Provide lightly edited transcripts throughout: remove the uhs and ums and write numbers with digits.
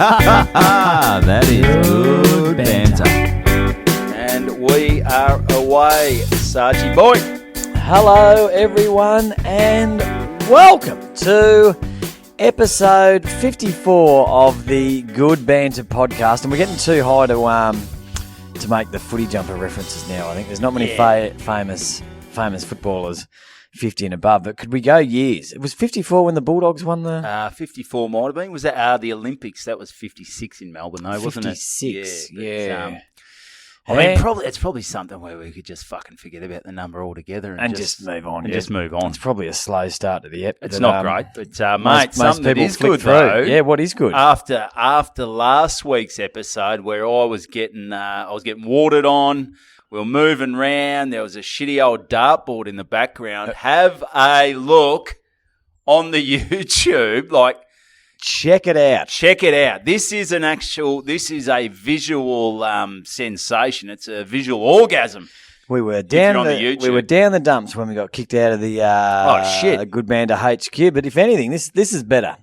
That is good banter. And we are away, Sargy boy. Hello, everyone, and welcome to episode 54 of the Good Banter podcast. And we're getting too high to make the footy jumper references now. I think there's not many famous footballers 50 and above, but could we go years? It was 54 when the Bulldogs won the... 54 might have been. Was that the Olympics? That was 56 in Melbourne, though, wasn't it? 56, yeah. I mean, it's probably something where we could just fucking forget about the number altogether and just move on. And just move on. It's probably a slow start to the ep. It's not great, but mate, most something that people is flick good through. though. Yeah, what is good? After last week's episode where I was getting watered on, we were moving around. There was a shitty old dartboard in the background. Have a look on the YouTube, Check it out. Check it out. This is a visual sensation. It's a visual orgasm. We were down the dumps when we got kicked out of the Good Banter HQ. But if anything, this is better.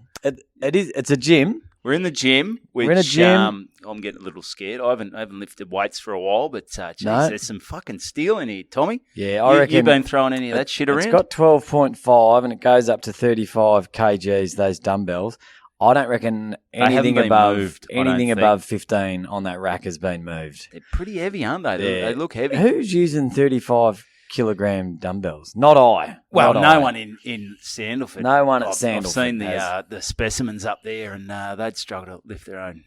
It's a gym. We're in the gym. We're in a gym. I'm getting a little scared. I haven't lifted weights for a while, but there's some fucking steel in here, Tommy. Yeah, I reckon you've been throwing any of that shit around. It's got 12.5 and it goes up to 35 kgs. Those dumbbells. I don't reckon anything above 15 on that rack has been moved. They're pretty heavy, aren't they? They look heavy. Who's using 35 kilogram dumbbells? Not I. Well, no one in Sandalford. No one at Sandalford. I've seen the specimens up there, and they'd struggle to lift their own.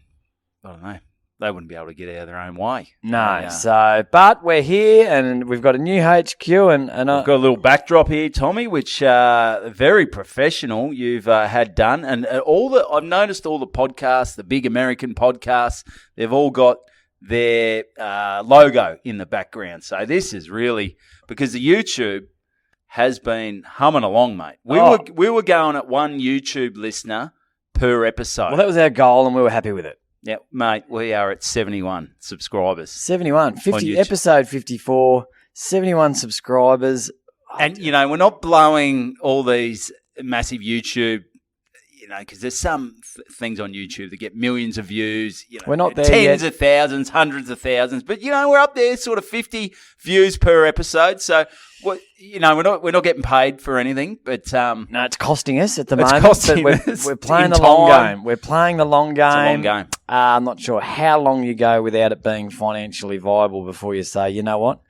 I don't know. They wouldn't be able to get out of their own way. No. But we're here, and we've got a new HQ, and I've got a little backdrop here, Tommy, which very professional you've had done, and I've noticed all the podcasts, the big American podcasts, they've all got their logo in the background. So this is really because the YouTube has been humming along, mate. We were going at one YouTube listener per episode. Well, that was our goal, and we were happy with it. Yeah, mate, we are at 71 subscribers. 71. Episode 54, 71 subscribers. And, we're not blowing all these massive YouTube, because there's some things on YouTube that get millions of views. We're not there tens yet. of thousands, hundreds of thousands. But, we're up there sort of 50 views per episode. So, we're not getting paid for anything. But no, it's costing us at the moment. Costing us we're playing the long game. We're playing the long game. It's a long game. I'm not sure how long you go without it being financially viable before you say, you know what?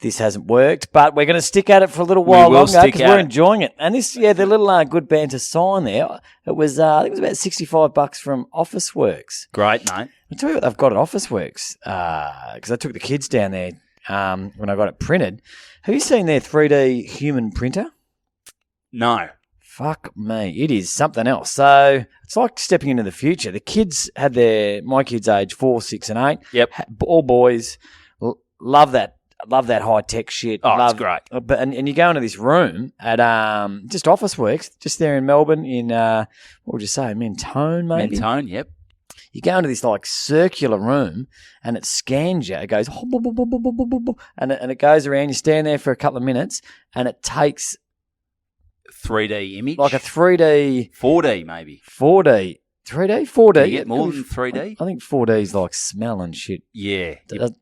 This hasn't worked, but we're going to stick at it for a little while longer because we're enjoying it. And this, the little Good Banter sign there, it was, I think it was about $65 from Officeworks. Great, mate. I'll tell you what they've got at Officeworks, because I took the kids down there when I got it printed. Have you seen their 3D human printer? No. Fuck me. It is something else. So it's like stepping into the future. The kids had my kids age 4, 6 and 8. Yep. All boys. Love that. Love that high-tech shit. It's great. And you go into this room at just Officeworks, just there in Melbourne, in, what would you say, Mentone maybe? Mentone, yep. You go into this circular room and it scans you. It goes, and it goes around. You stand there for a couple of minutes and it takes 3D image? Like a 3D. 4D maybe. 4D. 3D? 4D? Do you get more than 3D? I think 4D is like smell and shit. Yeah.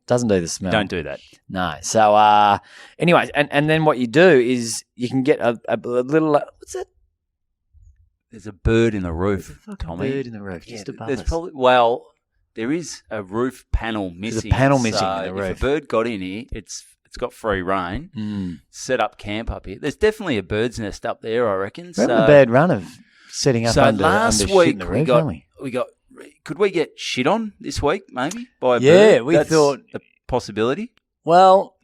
Doesn't do the smell. Don't do that. No. So, anyway, and then what you do is you can get a little, what's that? There's a bird in the roof, Tommy. Bird in the roof, just above us. There is a roof panel missing. There's a panel missing in the roof. If a bird got in here, it's got free reign. Set up camp up here. There's definitely a bird's nest up there, I reckon. We're having a bad run of setting up under last shit week in the roof, we got. Could we get shit on this week? Maybe by a bird? Yeah, we That's thought a possibility. Well,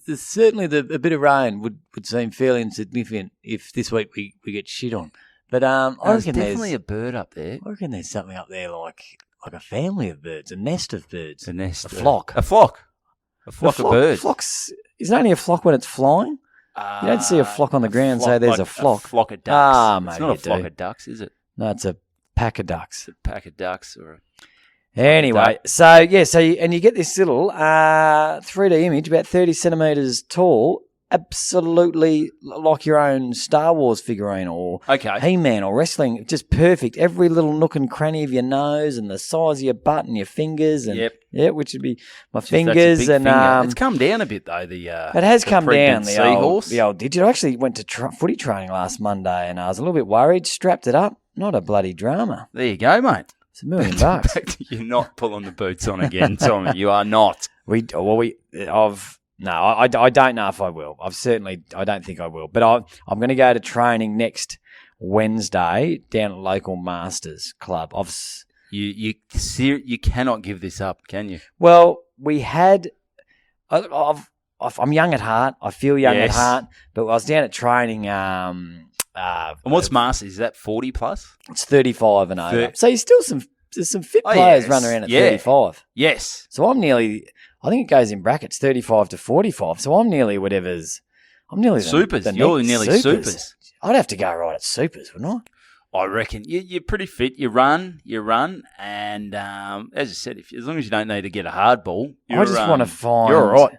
there's certainly a bit of rain would seem fairly insignificant if this week we get shit on. But I reckon there's definitely a bird up there. I reckon there's something up there like a family of birds, a nest of birds, a nest, a flock, a flock of birds. Is it only a flock when it's flying? You don't see a flock on the ground and say there's a flock. A flock of ducks. Maybe it's not a flock of ducks, is it? No, it's a pack of ducks. It's a pack of ducks or a... Anyway, so you get this little 3D image about 30 centimetres tall absolutely like your own Star Wars figurine or He-Man or wrestling. Just perfect. Every little nook and cranny of your nose and the size of your butt and your fingers. And, which would be my fingers. And it's come down a bit, though. It has come down. The old digit. I actually went to footy training last Monday and I was a little bit worried. Strapped it up. Not a bloody drama. There you go, mate. It's $1 million. You're not pulling the boots on again, Tommy. You are not. I don't know if I will. I don't think I will. But I'm going to go to training next Wednesday down at local Masters Club. You cannot give this up, can you? Well, we had. I'm young at heart. I feel young at heart. But I was down at training. And what's Masters? Is that 40 plus? It's 35 and over. So there's some fit players running around at 35. Yes. So I'm nearly. I think it goes in brackets 35 to 45. So I'm nearly whatever's. I'm nearly supers. You're nearly supers. I'd have to go right at supers, wouldn't I? I reckon you're pretty fit. You run, and as I said, as long as you don't need to get a hard ball, I just want to find. You're all right.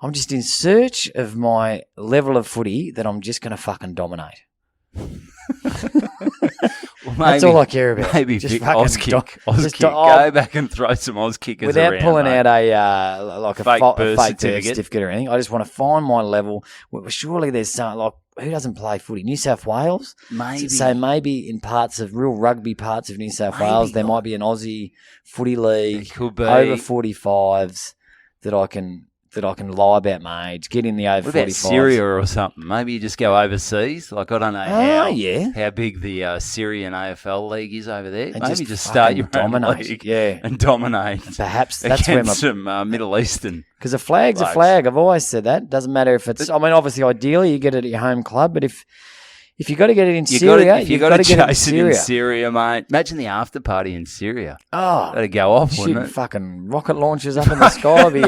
I'm just in search of my level of footy that I'm just going to fucking dominate. Well, that's all I care about. Maybe just Oz kick. Go back and throw some Oz kickers without around, pulling mate. Out a fake birth certificate or anything. I just want to find my level. Well, surely there's something like who doesn't play footy? New South Wales? Maybe. So maybe in parts of real rugby parts of New South Wales, there might be an Aussie footy league over 45s that I can lie about my age, get in the over 45s. What about Syria or something? Maybe you just go overseas. Like, I don't know how big the Syrian AFL league is over there. And maybe just start your own league and dominate. And perhaps that's where some Middle Eastern. Because a flag's a flag. I've always said that. Doesn't matter if it's. I mean, obviously, ideally, you get it at your home club, but if you got to get it in Syria, you've got to chase it in Syria, mate. Imagine the after party in Syria. Oh, that'd go off, wouldn't it? Fucking rocket launchers up in the sky. What would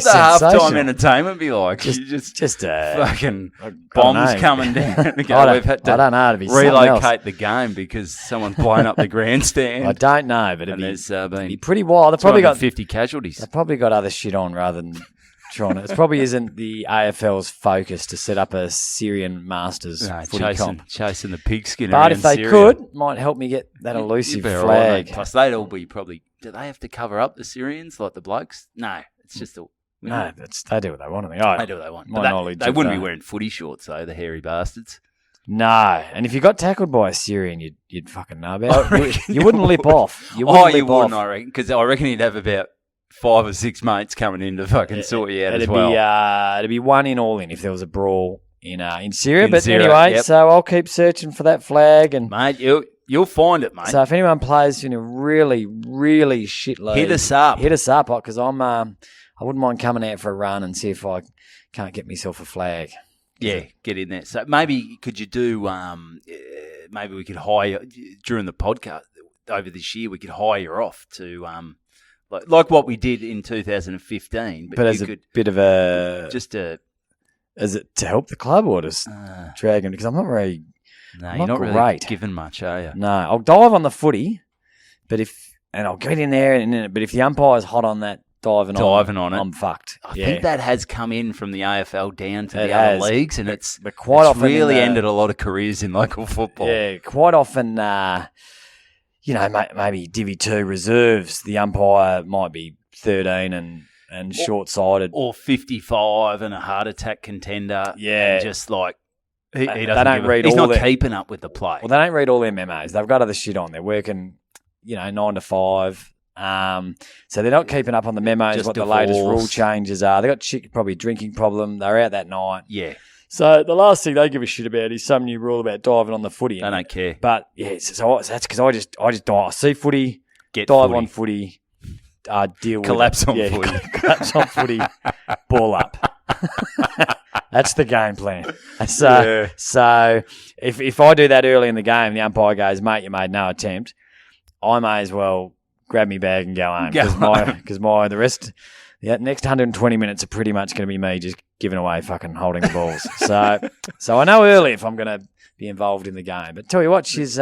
the halftime entertainment be like? Just fucking bombs coming down. We've had to relocate the game because someone's blown up the grandstand. I don't know, but there's been pretty wild. They've probably got 50 casualties. They've probably got other shit on rather than. It probably isn't the AFL's focus to set up a Syrian Masters footy comp. Chasing the pigskin around Syria. But if they could, might help me get that elusive flag. Right, plus, they'd all be probably... Do they have to cover up the Syrians like the blokes? No, it's just all... No, they do what they want. They do what they want. They wouldn't be wearing footy shorts, though, the hairy bastards. No, and if you got tackled by a Syrian, you'd fucking know about it. You wouldn't lip off. You wouldn't, I reckon, because I reckon he'd have about 5 or 6 mates coming in to fucking sort you out as well. It'd be one in all in if there was a brawl in Syria. Anyway, so I'll keep searching for that flag. And mate, you'll find it, mate. So if anyone plays in a really, really shit league, hit us up because I wouldn't mind coming out for a run and see if I can't get myself a flag. Yeah, get in there. So maybe could you do? Maybe we could hire during the podcast over this year. We could hire you off to. Like what we did in 2015. But as a bit of a... Is it to help the club or just drag him? Because I'm not very... No, you're not really giving much, are you? No, I'll dive on the footy, and I'll get in there, but if the umpire's hot on that diving on it, I'm fucked. I think that has come in from the AFL down to the other leagues, and it's often really ended a lot of careers in local football. Yeah, quite often... maybe Divi 2 reserves, the umpire might be 13 and short-sighted. Or 55 and a heart attack contender. Yeah. And just like, he doesn't he's not keeping up with the play. Well, they don't read all their memos. They've got other shit on. They're working, 9 to 5. So they're not keeping up on the memos, just what the latest rule changes are. They got probably a drinking problem. They're out that night. Yeah. So the last thing they give a shit about is some new rule about diving on the footy. They don't care. But yeah, so that's because I just dive. I see footy, dive on footy, deal with collapse on footy, collapse on footy, ball up. That's the game plan. So if I do that early in the game, the umpire goes, "Mate, you made no attempt." I may as well grab me bag and go home because the rest. Yeah, next 120 minutes are pretty much going to be me just giving away fucking holding the balls. So I know early if I'm going to be involved in the game. But tell you what, she's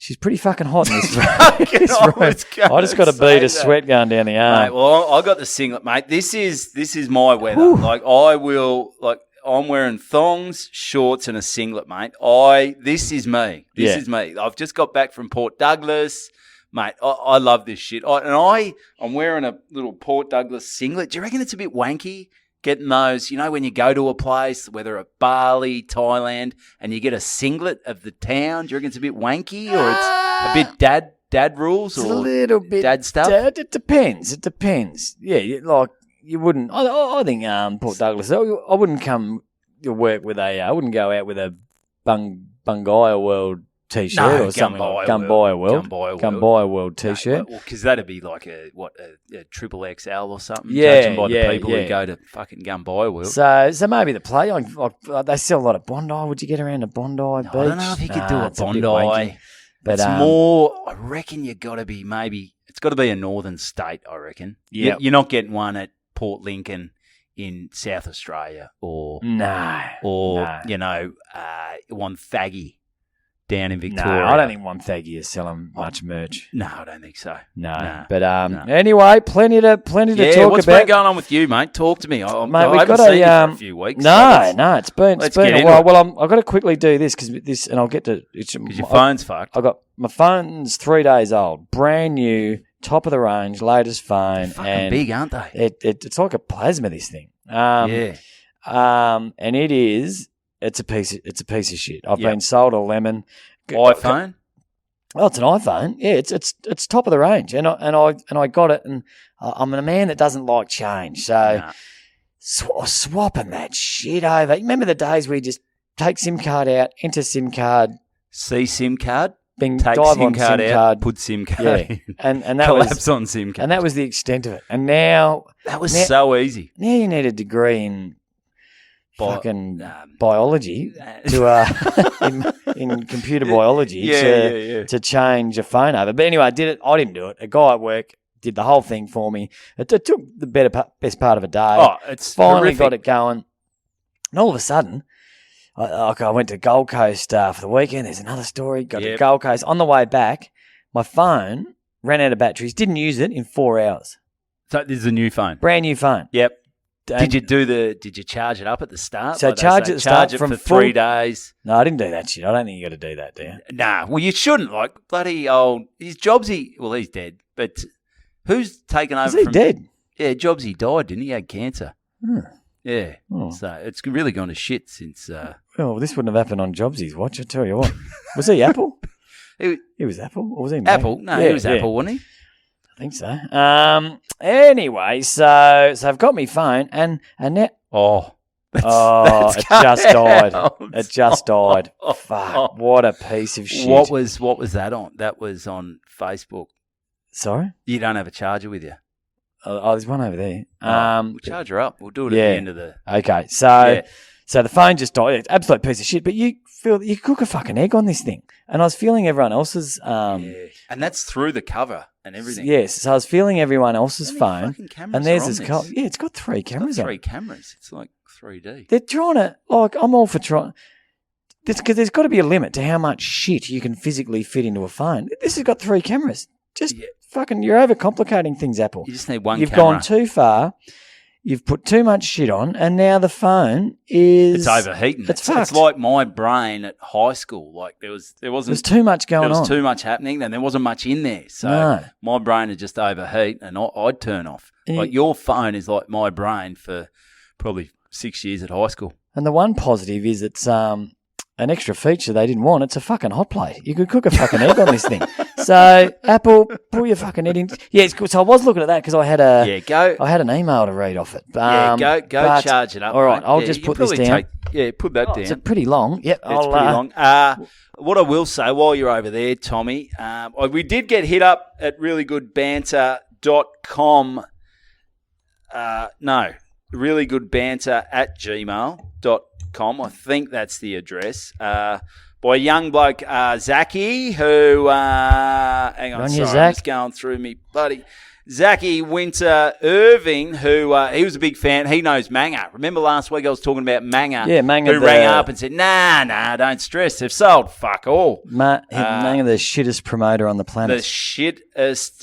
She's pretty fucking hot in this room. I just got a bead of sweat going down the arm. Mate, well, I got the singlet, mate. This is my weather. I'm wearing thongs, shorts, and a singlet, mate. This is me. This is me. I've just got back from Port Douglas, mate. I love this shit. I'm wearing a little Port Douglas singlet. Do you reckon it's a bit wanky getting those? You know, when you go to a place, whether at Bali, Thailand, and you get a singlet of the town. Do you reckon it's a bit wanky, or it's a bit dad rules, it's or a little bit dad stuff? It depends. It depends. Yeah, you wouldn't. I think Port Douglas. I wouldn't come to work with I wouldn't go out with a Bungai World T-shirt or something. Bungai World T-shirt. Well, because that'd be like a triple XL or something. Yeah, judging by the people who go to fucking Gumbai World. So maybe the play. They sell a lot of Bondi. Would you get around to Bondi Beach? I don't know if you could do a Bondi. But it's more. I reckon you got to be maybe. It's got to be a northern state. I reckon. Yeah, you're not getting one at Port Lincoln in South Australia or Wonthaggi down in Victoria. No, I don't think Wonthaggi is selling much merch. No, I don't think so. No. But anyway, plenty to talk about. What's been going on with you, mate? Talk to me. Mate, I haven't seen you for a few weeks. No, it's been a while. Well, I've got to quickly do this because I'll get to because your phone's fucked. My phone's 3 days old, brand new, top of the range, latest phone. They're fucking big, aren't they? It's like a plasma. This thing. And it's a piece of shit. I've been sold a lemon iPhone. Well, it's an iPhone. Yeah, it's top of the range, and I got it, and I'm a man that doesn't like change, so swapping that shit over. Remember the days where you just take SIM card out, enter SIM card, see SIM card, take dive SIM card out, put SIM card in. and that collapse on SIM card, and that was the extent of it. And now that was so easy. Now you need a degree in fucking biology to in computer biology to change a phone over. But anyway, I did it. I didn't do it. A guy at work did the whole thing for me. It took the best part of a day. Oh, it's finally horrific. Got it going, and all of a sudden, I went to Gold Coast for the weekend. There's another story. Got to Gold Coast. On the way back, my phone ran out of batteries. Didn't use it in 4 hours. So this is a new phone, brand new phone. Yep. Did you charge it up at the start? So charge it from for 3 days. No, I didn't do that shit. I don't think you got to do that, do you? Nah, well you shouldn't. Like bloody old. He's Jobsy. Well, he's dead. But who's taken over? Is he dead? Yeah, Jobsy died, didn't he? He had cancer. Yeah. Oh. So it's really gone to shit since. Well, this wouldn't have happened on Jobsy's watch. I tell you what. Was he Apple? He was Apple, or was he? Apple? No, he was Apple, wasn't he? I think so. Anyway, so I've got my phone and now it just died. It just died. Fuck! What a piece of shit. What was that on? That was on Facebook. Sorry, you don't have a charger with you. Oh, there's one over there. We'll charge her up. We'll do it at the end of the. Okay, so the phone just died. It's an absolute piece of shit. But you cook a fucking egg on this thing, and I was feeling everyone else's. And that's through the cover and everything. Yes, so I was feeling everyone else's phone, and there's this. Yeah, it's got 3 cameras on. 3 cameras. It's like 3D. They're trying to I'm all for trying. Because there's got to be a limit to how much shit you can physically fit into a phone. This has got 3 cameras. Just fucking, you're overcomplicating things, Apple. You just need one You've camera. gone too far. You've put too much shit on, and now the phone is... It's overheating. It's fucked. It's like my brain at high school. Like there's too much going on. There was too much happening, and there wasn't much in there. So my brain would just overheat, and I'd turn off. Like your phone is like my brain for probably 6 years at high school. And the one positive is it's an extra feature they didn't want. It's a fucking hot plate. You could cook a fucking egg on this thing. So Apple, pull your fucking head in. Yeah, it's good. So I was looking at that because I had I had an email to read off it. Go charge it up. All right, mate. I'll just put this down. Put that down. It's pretty long. Yep, it's pretty long. What I will say while you're over there, Tommy, we did get hit up at reallygoodbanter.com. reallygoodbanter@gmail.com. I think that's the address. By a young bloke, Zachy, who, hang on, sorry, I'm just going through me bloody. Zachy Winter Irving, who he was a big fan. He knows Manga. Remember last week I was talking about Manga? Yeah, Manga. Who rang up and said, nah, don't stress. They've sold fuck all. Manga, the shittest promoter on the planet. The shittest,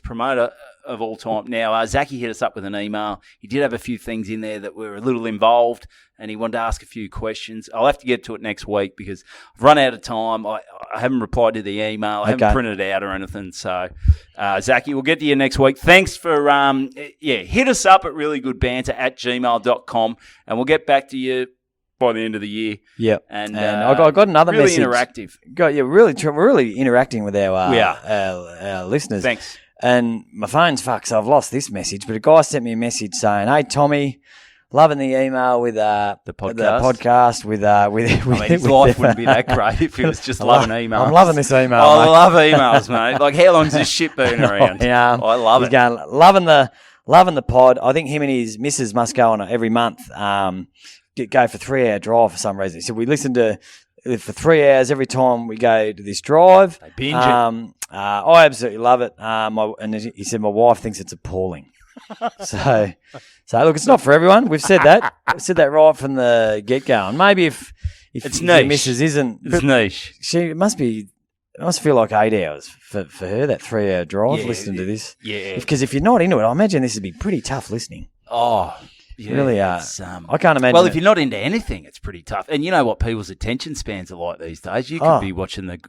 promoter of all time. Now, Zachy hit us up with an email. He did have a few things in there that were a little involved, and he wanted to ask a few questions. I'll have to get to it next week because I've run out of time. I haven't replied to the email. I haven't printed it out or anything. So, Zachy, we'll get to you next week. Thanks for, hit us up at reallygoodbanter@gmail.com, and we'll get back to you by the end of the year. Yep. And I got another really message. Interactive. We're really interacting with our listeners. Thanks. And my phone's fucked, so I've lost this message. But a guy sent me a message saying, "Hey, Tommy, loving the email with the podcast with his life wouldn't be that great if he was just loving emails. I'm loving this email. I love emails, mate. Like, how long's this shit been around? Yeah, I love it. Going, loving the pod. I think him and his missus must go on every month. Go for 3-hour drive for some reason. So we listen to for 3 hours every time we go to this drive. They binge it. I absolutely love it. And he said my wife thinks it's appalling. So look, it's not for everyone. We've said that. We've said that right from the get go. And maybe if it's your niche. missus isn't, it's niche. It must feel like 8 hours for her, that 3-hour drive listening to this. Yeah. Because if you're not into it, I imagine this would be pretty tough listening. Oh, yeah. Really, I can't imagine. Well, if you're not into anything, it's pretty tough. And you know what people's attention spans are like these days. You could be watching the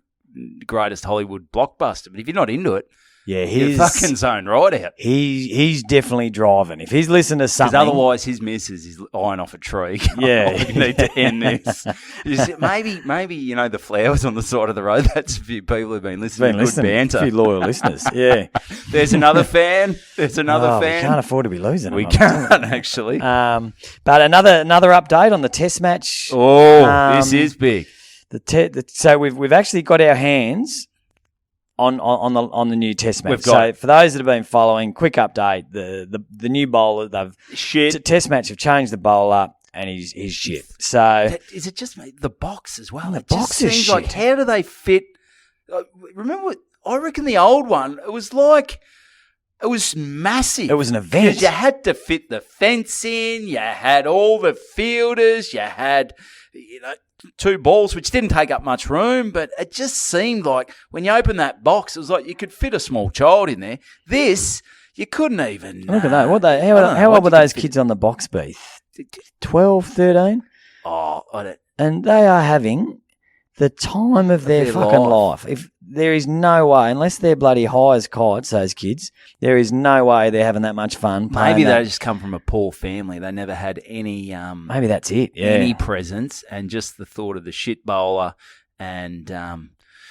greatest Hollywood blockbuster, but if you're not into it, you're fucking zoned right out. He's definitely driving. If he's listening to something, because otherwise his missus is eyeing off a tree. Yeah, you need to end this. Maybe the flowers on the side of the road. That's a few people who've been listening to Good Banter. A few loyal listeners. Yeah, there's another fan. There's another fan. We can't afford to be losing. We can't actually. But another update on the Test match. Oh, this is big. So we've actually got our hands on the new Test match. So for those that have been following, quick update: the new bowler, Test match have changed the bowler, and he's shit. So is it just the box as well? The box is shit. Like, how do they fit? Remember, I reckon the old one. It was massive. It was an event. You had to fit the fence in. You had all the fielders. You had, 2 balls, which didn't take up much room, but it just seemed like when you open that box, it was like you could fit a small child in there. This, you couldn't even. Look at that. How old were those kids on the box be? 12, 13? Oh, I don't. And they are having the time of their fucking life. If there is no way, unless they're bloody high as kites, those kids, there is no way they're having that much fun. Maybe they just come from a poor family. They never had any. Maybe that's it. Yeah. Any presents, and just the thought of the shit bowler, and.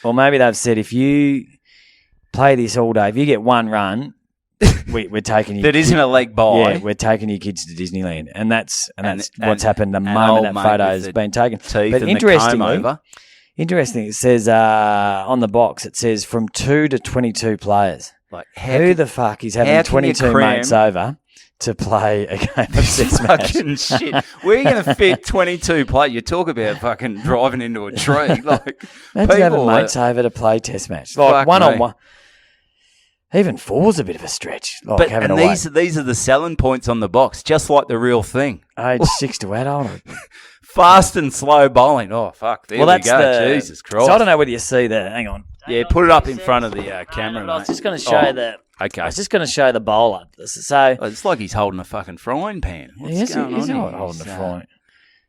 Or maybe they've said, if you play this all day, if you get one run, we're taking you. That isn't a leg by. Yeah, we're taking your kids to Disneyland, and that's what's happened the moment that photo's been taken. But interestingly. Interesting. It says on the box, it says from 2 to 22 players. Like, who the fuck is having 22 mates over to play a game of Test match? Fucking shit. Where are you going to fit 22 players? You talk about fucking driving into a tree. Like, imagine having mates over to play Test match. Like one-on-one. Even 4's a bit of a stretch. Like these are the selling points on the box, just like the real thing. Age 6 to adult. Fast and slow bowling. Oh, fuck. There we go. Jesus Christ. So I don't know whether you see that. Hang on. Yeah, put it up in front of the camera, mate. I was just going to show Okay. I was just going to show the bowler. So it's like he's holding a fucking frying pan. What's going on he's here? not holding a frying.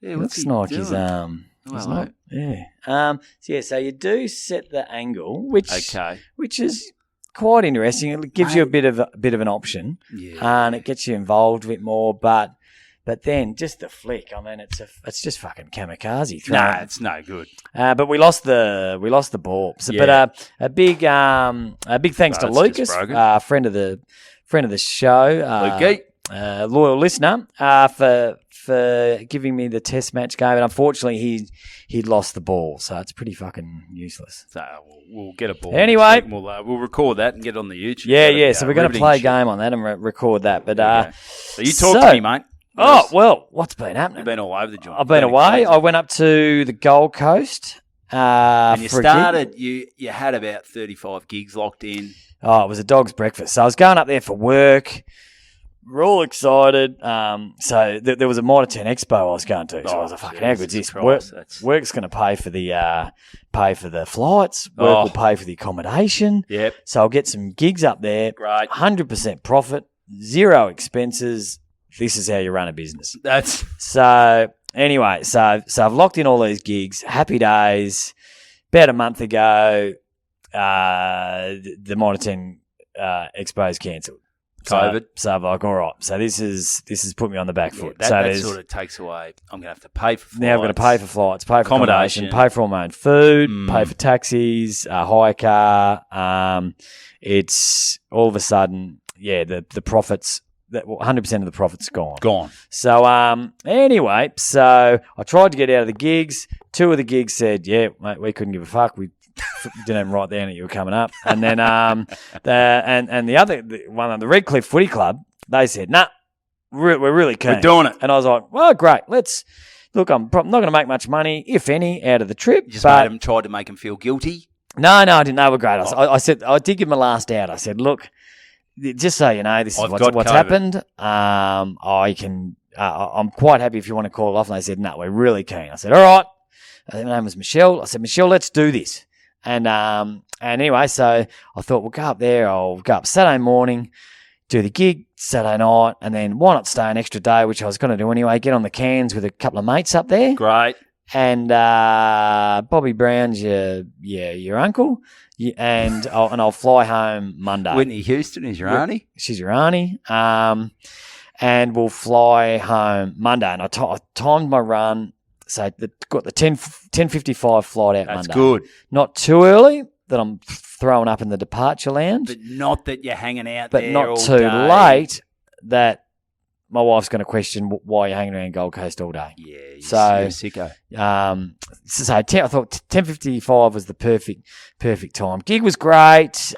Yeah, it looks like his So you do set the angle, which is quite interesting. It gives you a bit of an option, and it gets you involved a bit more. But then just the flick. I mean, it's just fucking kamikaze. Nah, it's no good. But we lost the ball. So, but a big thanks to Lucas, friend of the show, loyal listener, for giving me the Test match game. And unfortunately, he lost the ball, so it's pretty fucking useless. So we'll get a ball. Anyway, we'll record that and get it on the YouTube. Yeah. So we're going to play a game on that and record that. But so you talk to me, mate. Oh, well, what's been happening? You've been all over the joint. I've been away. I went up to the Gold Coast. And you started, you had about 35 gigs locked in. Oh, it was a dog's breakfast. So I was going up there for work. We're all excited. So there was a Mitre 10 Expo I was going to. So I was like, fucking, how good's this? Work's going to pay for the flights. Work will pay for the accommodation. Yep. So I'll get some gigs up there. Great. 100% profit, 0 expenses. This is how you run a business. That's So anyway, so I've locked in all these gigs. Happy days. About a month ago, the Mitre 10 Expo is cancelled. COVID. So I'm like, all right. So this is put me on the back foot. That sort of takes away. I'm going to have to pay for flights. Now I'm going to pay for flights, pay for accommodation, pay for all my own food, pay for taxis, a hire car. It's all of a sudden, the profits. 100% of the profits gone. So anyway, so I tried to get out of the gigs. 2 of the gigs said, "Yeah, mate, we couldn't give a fuck. We didn't even write down that you were coming up." And then the other one of the Redcliffe Footy Club, they said, "Nah, we're really keen. We're doing it." And I was like, "Well, great. Let's look. I'm not going to make much money, if any, out of the trip." You just tried to make them feel guilty. No, I didn't. They were great. I said I did give them a last out. I said, "Look, just so you know, this is what's happened. I'm quite happy if you want to call it off." And they said, "No, we're really keen." I said, "All right." Her name was Michelle. I said, "Michelle, let's do this." And anyway, so I thought we'll go up there. I'll go up Saturday morning, do the gig Saturday night, and then why not stay an extra day, which I was going to do anyway. Get on the cans with a couple of mates up there. Great. And Bobby Brown's your uncle. And I'll fly home Monday. Whitney Houston is your auntie? She's your auntie. And we'll fly home Monday. And I timed my run. So got the 10:55 flight out Monday. That's good. Not too early that I'm throwing up in the departure lounge. But not that you're hanging out but there not all too day. late that my wife's going to question why you're hanging around Gold Coast all day. Yeah, you're So sicko. I thought 10:55 was the perfect time. Gig was great.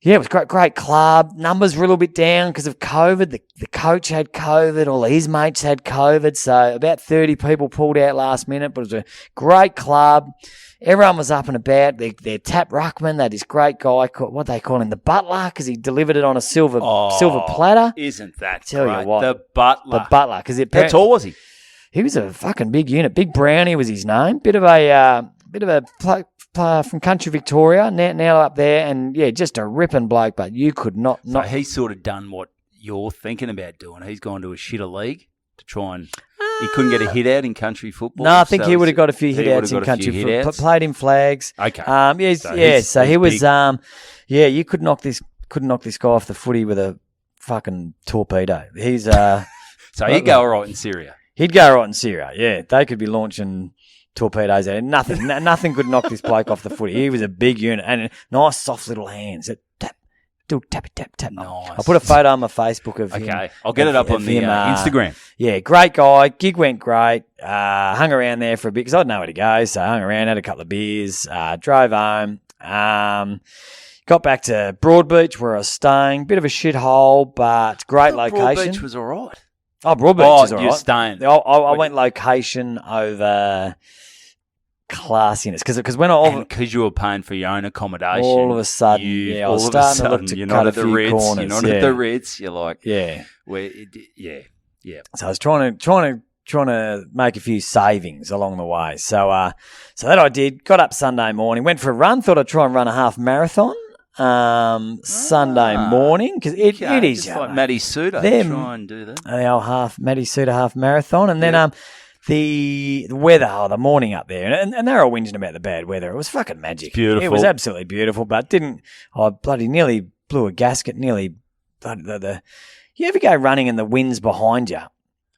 It was great club. Numbers were a little bit down because of COVID. The coach had COVID. All his mates had COVID. So about 30 people pulled out last minute, but it was a great club. Everyone was up and about. Their tap ruckman, that is great guy, what they call him, the butler, because he delivered it on a silver platter. Isn't that Tell great? you what, the butler. The butler. How tall was he? He was a fucking big unit. Big Brownie was his name. Bit of a player from country Victoria. Now up there, and just a ripping bloke. But you could not. So he's sort of done what you're thinking about doing. He's gone to a shitter league to try and. He couldn't get a hit out in country football. No, I think he would have got a few hit outs in country football. Played in flags. Okay. So he was. You could knock this guy off the footy with a fucking torpedo. He's So he'd go all right in Syria. He'd go right in Syria. Yeah, they could be launching torpedoes at him. Nothing could knock this bloke off the footy. He was a big unit and nice, soft little hands. Tap. Nice. I'll put a photo on my Facebook of him. Okay, I'll get it up on the Instagram. Yeah, great guy. Gig went great. Hung around there for a bit because I didn't know where to go. So I hung around, had a couple of beers, drove home. Got back to Broadbeach where I was staying. Bit of a shithole, but great location. Broadbeach was all right. Oh, Broadbeach is all right. You're staying. I went location over classiness because when because you were paying for your own accommodation, all of a sudden, I was starting to look to you're cut not a at the few Ritz. corners. You're not at the Ritz. You're like, yeah. So I was trying to make a few savings along the way. So that I did. Got up Sunday morning, went for a run. Thought I'd try and run a half marathon. Sunday morning because it is just like Matty Suter. Try and do that. The old Matty Suter half marathon, and then the weather, the morning up there, and they were all whinging about the bad weather. It was fucking magic. Beautiful. It was absolutely beautiful, but I bloody nearly blew a gasket. You ever go running and the wind's behind you?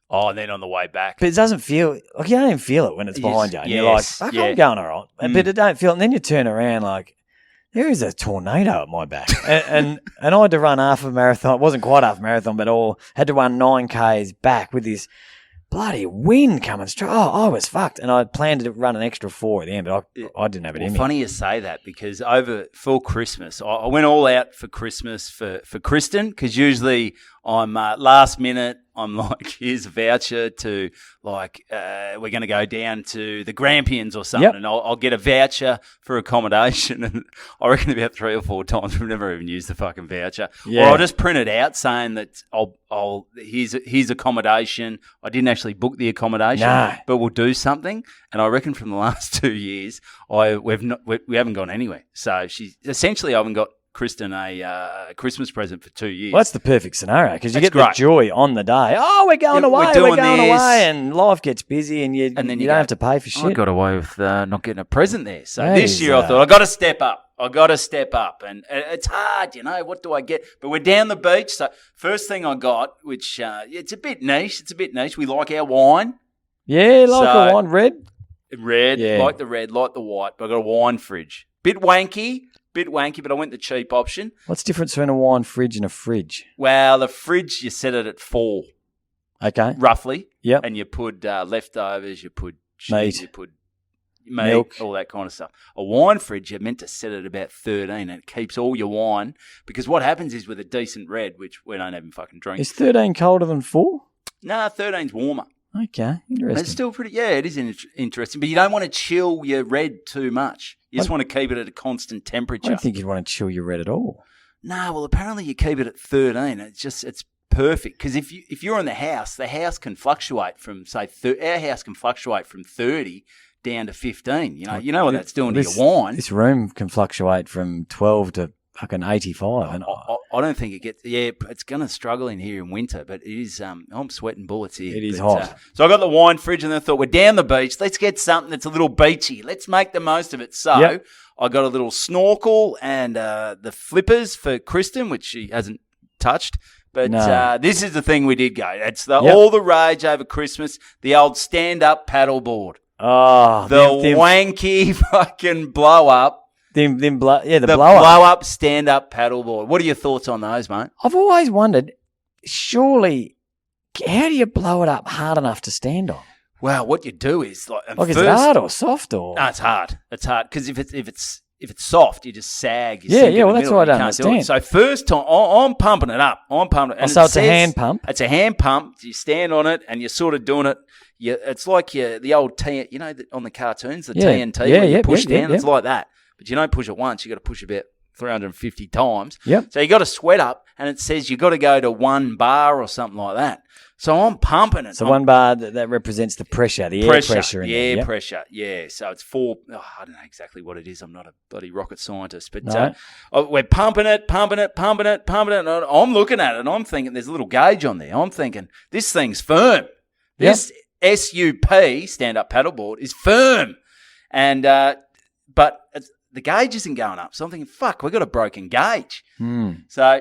Oh, and then on the way back. But it doesn't feel like you don't even feel it when it's behind you. And you're like, fuck, I'm going all right. But it don't feel it. And then you turn around like, there is a tornado at my back. and I had to run half a marathon. It wasn't quite half a marathon, but had to run 9Ks back with this bloody wind coming straight. Oh, I was fucked. And I planned to run an extra 4 at the end, but I didn't have it in me. Funny you say that because for Christmas, I went all out for Christmas for Kristen because usually I'm last minute. I'm like, here's a voucher to we're going to go down to the Grampians or something, and I'll get a voucher for accommodation. And I reckon about 3 or 4 times we've never even used the fucking voucher. Yeah. Or I'll just print it out saying that here's accommodation. I didn't actually book the accommodation, but we'll do something. And I reckon from the last 2 years, we haven't gone anywhere. So I haven't got Kristen a Christmas present for 2 years. Well, that's the perfect scenario because you That's get great. the joy on the day. Oh, we're going away. We're doing going this. away, and life gets busy, and you don't have to pay for shit. I got away with not getting a present there. So That this is, year I thought I got to step up, and it's hard, what do I get? But we're down the beach. So first thing I got, which it's a bit niche. We like our wine. Yeah, like a wine, red, like the red, like the white. But I got a wine fridge. Bit wanky, but I went the cheap option. What's the difference between a wine fridge and a fridge? Well, the fridge, you set it at 4. Okay. Roughly. Yep. And you put leftovers, you put Meat. cheese, you put Milk. all that kind of stuff. A wine fridge, you're meant to set it at about 13, and it keeps all your wine. Because what happens is with a decent red, which we don't even fucking drink. Is 13 colder than 4? Nah, 13's warmer. Okay, interesting. It's still pretty, it is interesting. But you don't want to chill your red too much. You just want to keep it at a constant temperature. I don't think you'd want to chill your red at all. No, well, apparently you keep it at 13. It's perfect because if you're in the house can fluctuate from say our house can fluctuate from 30 down to 15. You know what that's doing to your wine. This room can fluctuate from 12 to fucking 85. And I don't think it gets. Yeah, it's going to struggle in here in winter, but it is. I'm sweating bullets here. It is hot. So I got the wine fridge, and then I thought we're down the beach. Let's get something that's a little beachy. Let's make the most of it. So I got a little snorkel and the flippers for Kristen, which she hasn't touched. But this is the thing we did go. It's all the rage over Christmas. The old stand-up paddleboard. Oh, the wanky fucking blow-up. The blow blow-up stand-up paddleboard. What are your thoughts on those, mate? I've always wondered, surely, how do you blow it up hard enough to stand on? Well, what you do is is it hard or soft or? No, it's hard. It's hard because if it's soft, you just sag. Well, that's what I don't understand. So first time, I'm pumping it up. And so it's a hand pump. It's a hand pump. You stand on it and you're sort of doing it. It's like the old T, on the cartoons, the TNT, where you push down. It's like that. But you don't push it once. You got to push about 350 times. Yep. So you got to sweat up, and it says you got to go to 1 bar or something like that. So I'm pumping it. So 1 bar that represents the pressure, the air pressure. Air pressure. Yeah. So it's 4. I don't know exactly what it is. I'm not a bloody rocket scientist, but we're pumping it. And I'm looking at it, and I'm thinking there's a little gauge on there. I'm thinking this thing's firm. This SUP stand-up paddleboard is firm, and but the gauge isn't going up. So I'm thinking, fuck, we got a broken gauge. So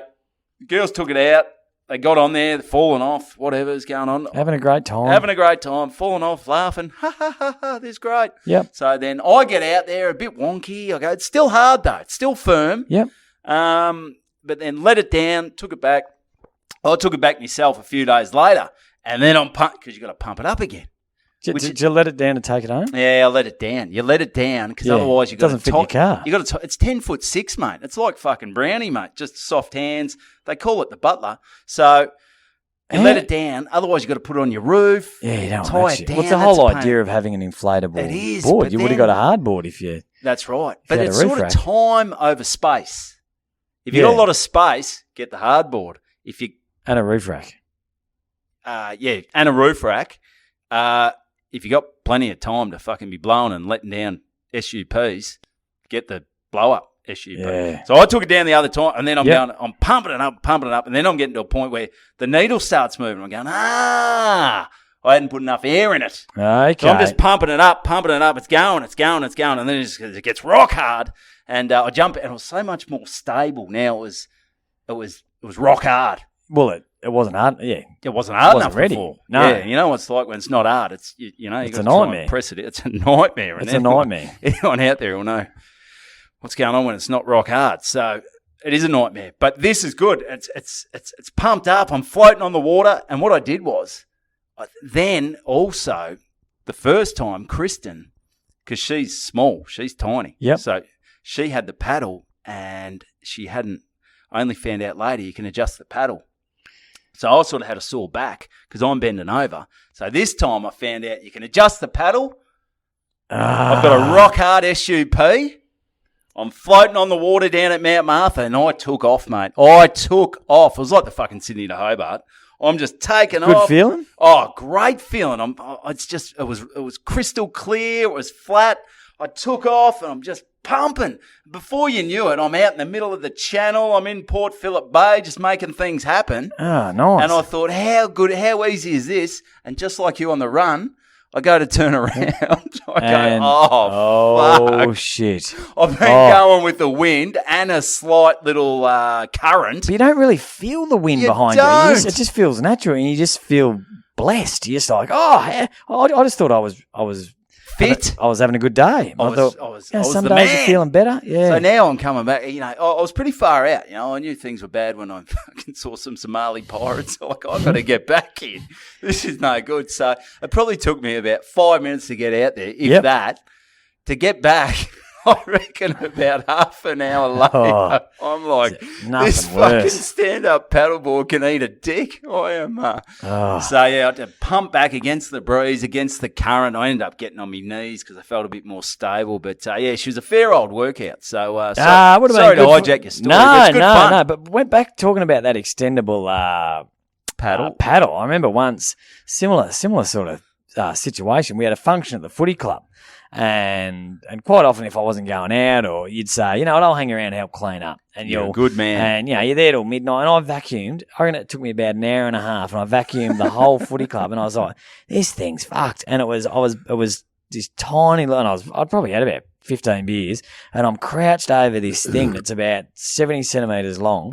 the girls took it out. They got on there, falling off, whatever's going on. Having a great time, falling off, laughing. Ha, ha, ha, ha, this is great. Yep. So then I get out there, a bit wonky. I go, it's still hard though. It's still firm. Yep. But then let it down, took it back. I took it back myself a few days later. And then I'm pumped because you got to pump it up again. Did you let it down and take it home? Yeah, I let it down. You let it down because otherwise you got doesn't fit your car. You got to. It's 10'6", mate. It's like fucking brownie, mate. Just soft hands. They call it the butler. So you let it down. Otherwise you got to put it on your roof. Yeah, you don't tie want it to. down. What's the whole idea of having an inflatable It is, board? You would have got a hard board if you. That's right. you But had it's a roof sort of rack. time over space. If you got a lot of space, get the hard board. If you And a roof rack. and a roof rack. If you got plenty of time to fucking be blowing and letting down SUPs, get the blow up SUP. Yeah. So I took it down the other time, and then I'm pumping it up, and then I'm getting to a point where the needle starts moving. I'm going, I hadn't put enough air in it. Okay. So I'm just pumping it up. It's going, and then it gets rock hard, and I jump, and it was so much more stable. Now it was rock hard. Well, it wasn't hard. Yeah. It wasn't hard enough ready. before. No. Yeah, you know what it's like when it's not hard. It's you It's got a to try nightmare. and press it. It's a nightmare. It's a nightmare. Anyone out there will know what's going on when it's not rock hard. So it is a nightmare. But this is good. It's pumped up. I'm floating on the water. And what I did was, then also the first time, Kristen, because she's small, she's tiny. Yep. So she had the paddle, and she hadn't. I only found out later you can adjust the paddle. So I sort of had a sore back because I'm bending over. So this time I found out you can adjust the paddle. I've got a rock hard SUP. I'm floating on the water down at Mount Martha, and I took off, mate. I took off. It was like the fucking Sydney to Hobart. I'm just taking off. Good feeling? Oh, great feeling. It was crystal clear. It was flat. I took off, and I'm just pumping. Before you knew it, I'm out in the middle of the channel. I'm in Port Phillip Bay, just making things happen. Ah, nice. And I thought, how easy is this? And just like you on the run, I go to turn around. Fuck. Shit. I've been going with the wind and a slight little current. But you don't really feel the wind behind don't. you. It just feels natural, and you just feel blessed. You're just like, I just thought I was fit. I was having a good day. I was some the days man. you're feeling better. Yeah. So now I'm coming back. I was pretty far out. I knew things were bad when I fucking saw some Somali pirates. Like, I've got to get back in. This is no good. So it probably took me about 5 minutes to get out there, if that. To get back, I reckon about half an hour later, I'm like, this fucking stand-up paddleboard can eat a dick. I am. So, yeah, I had to pump back against the breeze, against the current. I ended up getting on my knees because I felt a bit more stable. But, yeah, she was a fair old workout. So, sorry to hijack your story. But it's good fun. No. But went back talking about that extendable paddle. I remember once, similar sort of situation. We had a function at the footy club. And quite often, if I wasn't going out, or you'd say, you know what, I'll hang around and help clean up. And you're a good man. And you're there till midnight. And I vacuumed. I reckon it took me about an hour and a half, and I vacuumed the whole footy club. And I was like, this thing's fucked. And it was this tiny, and I'd probably had about 15 beers, and I'm crouched over this thing that's about 70 centimetres long,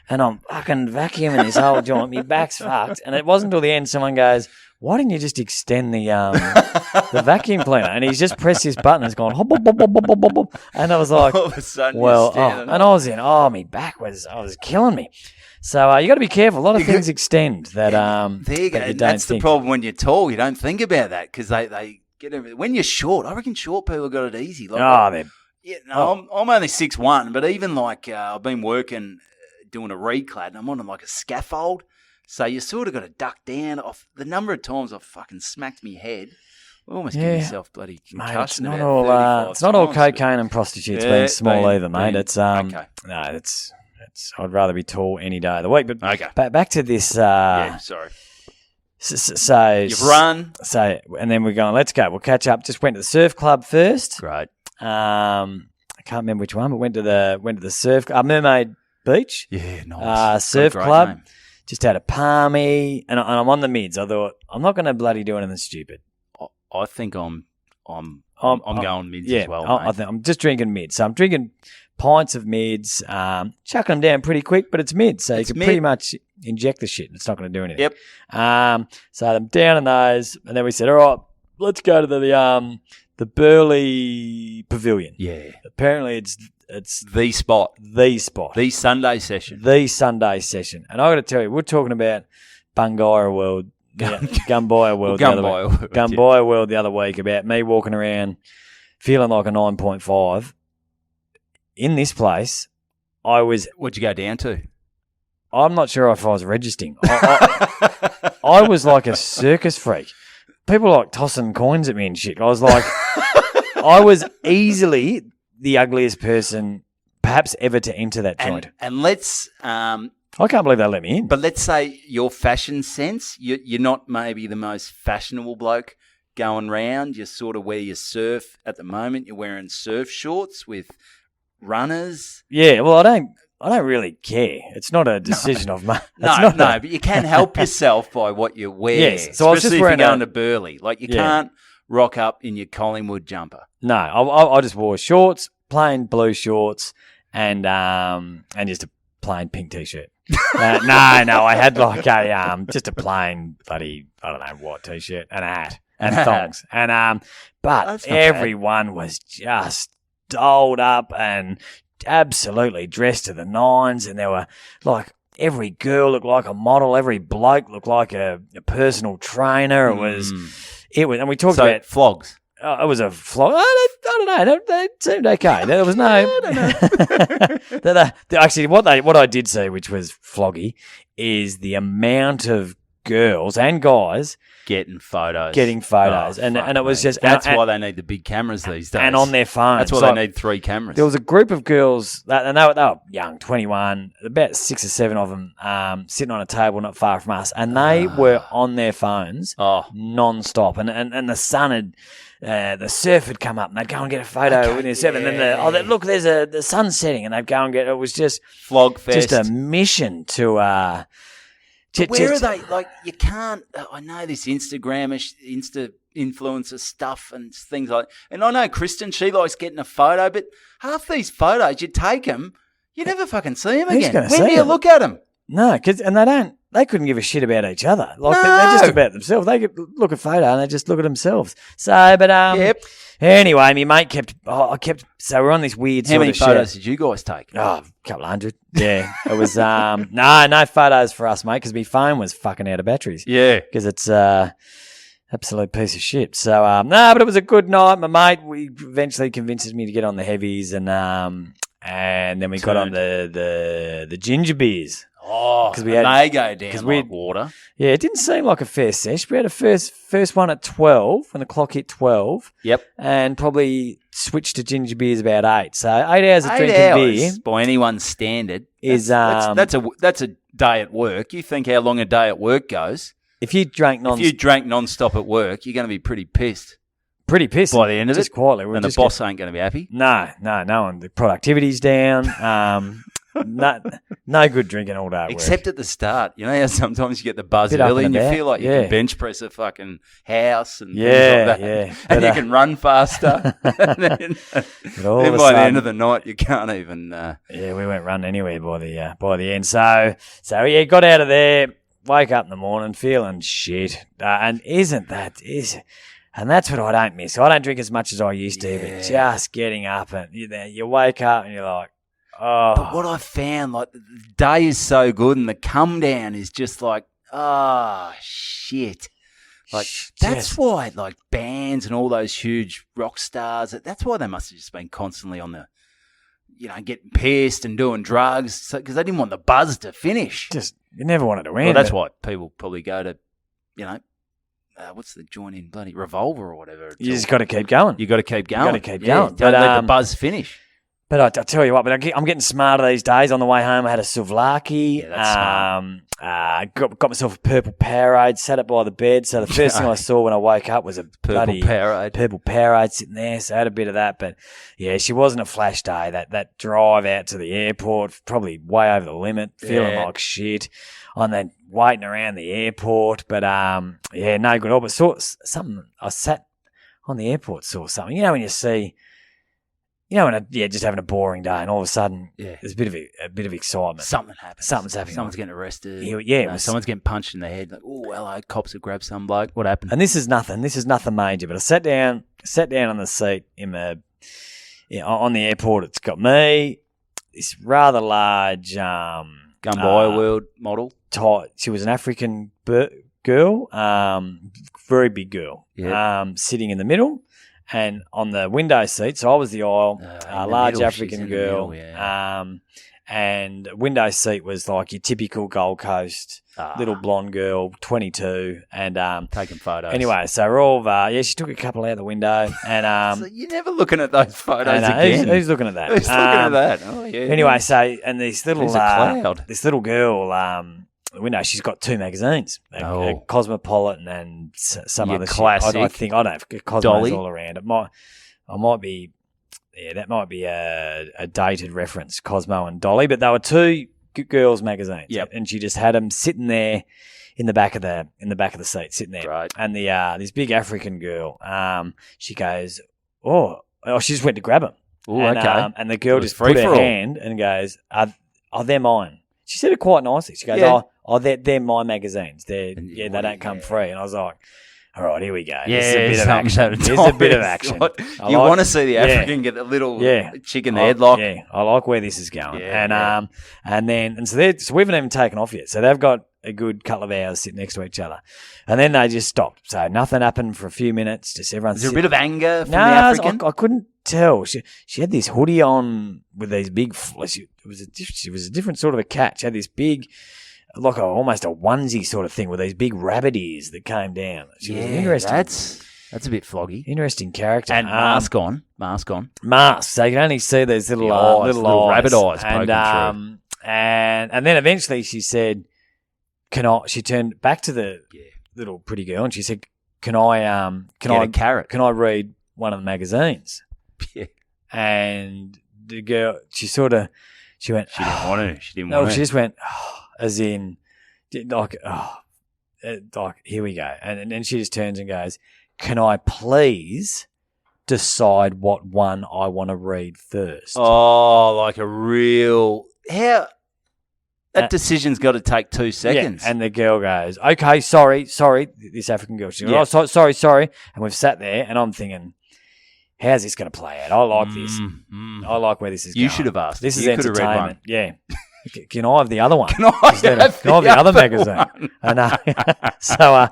and I'm fucking vacuuming this whole joint. My back's fucked. And it wasn't until the end someone goes, why didn't you just extend the vacuum cleaner? And he's just pressed his button and it's gone, hop, hop, hop, hop, hop, hop, hop. And I was like, all of a sudden and I was my back was killing me. So you got to be careful. A lot of things extend that. There you go. That you don't That's think. the problem when you're tall. You don't think about that because they get everything. When you're short, I reckon short people got it easy. Like, I'm only 6'1", but even like I've been working doing a reclad, and I'm on like a scaffold. So you sort of got to duck down. The number of times I've fucking smacked my head, I almost give myself bloody concussion. Mate, it's not all cocaine and prostitutes being small either, mate. It's okay. No, it's. I'd rather be tall any day of the week. But back to this. Sorry. So you've run. So and then we're going. Let's go. We'll catch up. Just went to the surf club first. Great. I can't remember which one, but went to the surf. Mermaid Beach. Yeah, nice. Surf club. Name. Just had a palmy, and I'm on the mids. I thought, I'm not going to bloody do anything stupid. I think I'm going mids as well, mate. I think I'm just drinking mids. So I'm drinking pints of mids, chucking them down pretty quick, but it's mids, so you can pretty much inject the shit. It's not going to do anything. Yep. So I'm down in those, and then we said, all right, let's go to the Burleigh Pavilion. Yeah. Apparently it's the spot. The spot. The Sunday session. And I got to tell you, we're talking about Bungaira World, Gumbaya World Gumbaya World the other week, about me walking around feeling like a 9.5. In this place, What'd you go down to? I'm not sure if I was registering. I was like a circus freak. People were like tossing coins at me and shit. I was like, I was easily the ugliest person perhaps ever to enter that joint. And let's... I can't believe they let me in. But let's say your fashion sense, you're not maybe the most fashionable bloke going round. You sort of wear your surf at the moment. You're wearing surf shorts with runners. Yeah, well, I don't really care. It's not a decision of mine. No, but you can help yourself by what you wear. Yes, so I was just wearing if you're going to Burleigh. Like you can't rock up in your Collingwood jumper. No, I just wore shorts, plain blue shorts, and just a plain pink t-shirt. No, I had like a just a plain bloody I don't know what t-shirt and a hat and thongs and but everyone was just dolled up and absolutely dressed to the nines, and there were like every girl looked like a model, every bloke looked like a personal trainer. It was, and we talked about flogs. it was a flog. I don't know. They seemed okay. There was no. I don't know. Actually, what I did see, which was floggy, is the amount of girls and guys getting photos, and it was just that's why they need the big cameras these days, and on their phones. That's why they need 3 cameras. There was a group of girls, and they were young, 21, about 6 or 7 of them, sitting on a table not far from us, and they were on their phones non-stop, and the sun had. The surf had come up, and they'd go and get a photo with their surf, and then look, there's the sun's setting, and they'd go and get. It was just Flog Fest, just a mission to. Where are they? Like, you can't. I know this Insta influencer stuff and things like. And I know Kristen, she likes getting a photo, but half these photos you take them, you never fucking see them again. When do you look at them? No, and they don't. They couldn't give a shit about each other. Like they're just about themselves. They could look at a photo and they just look at themselves. So, but Yep. Anyway, my mate kept. So we're on this weird. How many photos did you guys take? Oh, a couple hundred. Yeah, it was. No photos for us, mate, because my phone was fucking out of batteries. Yeah, because it's absolute piece of shit. So but it was a good night. My mate, we eventually convinced me to get on the heavies, and then we got on the ginger beers. Oh, because they go down like water. Yeah, it didn't seem like a fair sesh. We had a first one at 12 when the clock hit 12. Yep. And probably switched to ginger beers about 8. So 8 hours of drinking beer by anyone's standard is that's a day at work. You think how long a day at work goes? If you drank non-stop at work, you're going to be pretty pissed. Pretty pissed by the end of it. Just quietly. And the boss ain't going to be happy. No one. The productivity's down. No good drinking all day. Except at the start. You know how sometimes you get the buzz early and you feel like you can bench press a fucking house and things like that. Yeah. And you can run faster. and then by the end of the night, you can't even... we weren't running anywhere by the end. So got out of there, wake up in the morning feeling shit. And and that's what I don't miss. I don't drink as much as I used to, but just getting up and you wake up and you're like, oh. But what I found, like, the day is so good and the come down is just like, oh, shit. Like, that's why, like, bands and all those huge rock stars, that's why they must have just been constantly on the, getting pissed and doing drugs because they didn't want the buzz to finish. You never wanted to win. Well, that's why people probably go to, what's the joint in bloody Revolver or whatever. You just got to keep going. You got to keep going. Going. Don't let the buzz finish. But I tell you what, I'm getting smarter these days. On the way home, I had a Souvlaki. Yeah, that's smart. Got myself a purple Powerade, sat it by the bed. So the first thing I saw when I woke up was a purple Powerade sitting there. So I had a bit of that. But yeah, she wasn't a flash day. That drive out to the airport, probably way over the limit, feeling like shit. And then waiting around the airport. But no good at all. But saw something. I sat on the airport, saw something. When you see. When just having a boring day, and all of a sudden, there's a bit of excitement. Something happens. Something's happening. Someone's getting arrested. Someone's getting punched in the head. Like, oh, hello, cops have grabbed some bloke. What happened? And this is nothing. This is nothing major. But I sat down on the seat on the airport. It's got me, this rather large Gumbaya World model. She was an African girl, very big girl, sitting in the middle. And on the window seat, so I was the aisle, large African girl, and window seat was like your typical Gold Coast little blonde girl, 22, and taking photos. Anyway, so we're all she took a couple out the window, and so you're never looking at those photos again. Who's looking at that? Who's looking at that? Oh yeah. Anyway, so and this little girl. The window, she's got 2 magazines, a Cosmopolitan and some other classic. Shit. I think I don't have Cosmos Dolly. All around. That might be a dated reference, Cosmo and Dolly. But they were 2 girls' magazines. Yep. And she just had them sitting there in the back of the seat, sitting there. Right. And this big African girl, she goes, oh, she just went to grab them. Oh, okay. And the girl just put her hand and goes, "Are they mine?" She said it quite nicely. She goes, they're my magazines. They don't come free. And I was like, all right, here we go. Yeah, There's a bit of action. You want to see the African get a little chick in the headlock. Yeah, I like where this is going. Yeah, and so we haven't even taken off yet. So they've got a good couple of hours sitting next to each other. And then they just stopped. So nothing happened for a few minutes. Just everyone. Is there a bit of anger from the No, African? I couldn't tell. She had this hoodie on with these big. She was a different sort of a cat. She had this big, like almost a onesie sort of thing with these big rabbit ears that came down. She was an interesting. That's a bit floggy. Interesting character. And mask on. Mask. So you can only see these little little rabbit eyes and, poking through. And then eventually she said, she turned back to the little pretty girl and she said, Can I read one of the magazines? Yeah. And the girl, she went, She didn't want to. She just went, as in, like, here we go. And then she just turns and goes, Can I please decide what one I want to read first? Oh, like a real... How... That decision's got to take 2 seconds. Yeah, and the girl goes, okay, sorry, this African girl. She goes, sorry. And we've sat there and I'm thinking, how's this going to play out? I like this. I like where this is going. You should have asked. This is You could have read entertainment. one. Yeah. Can I have the other one? Can I have the other magazine? one? I know. So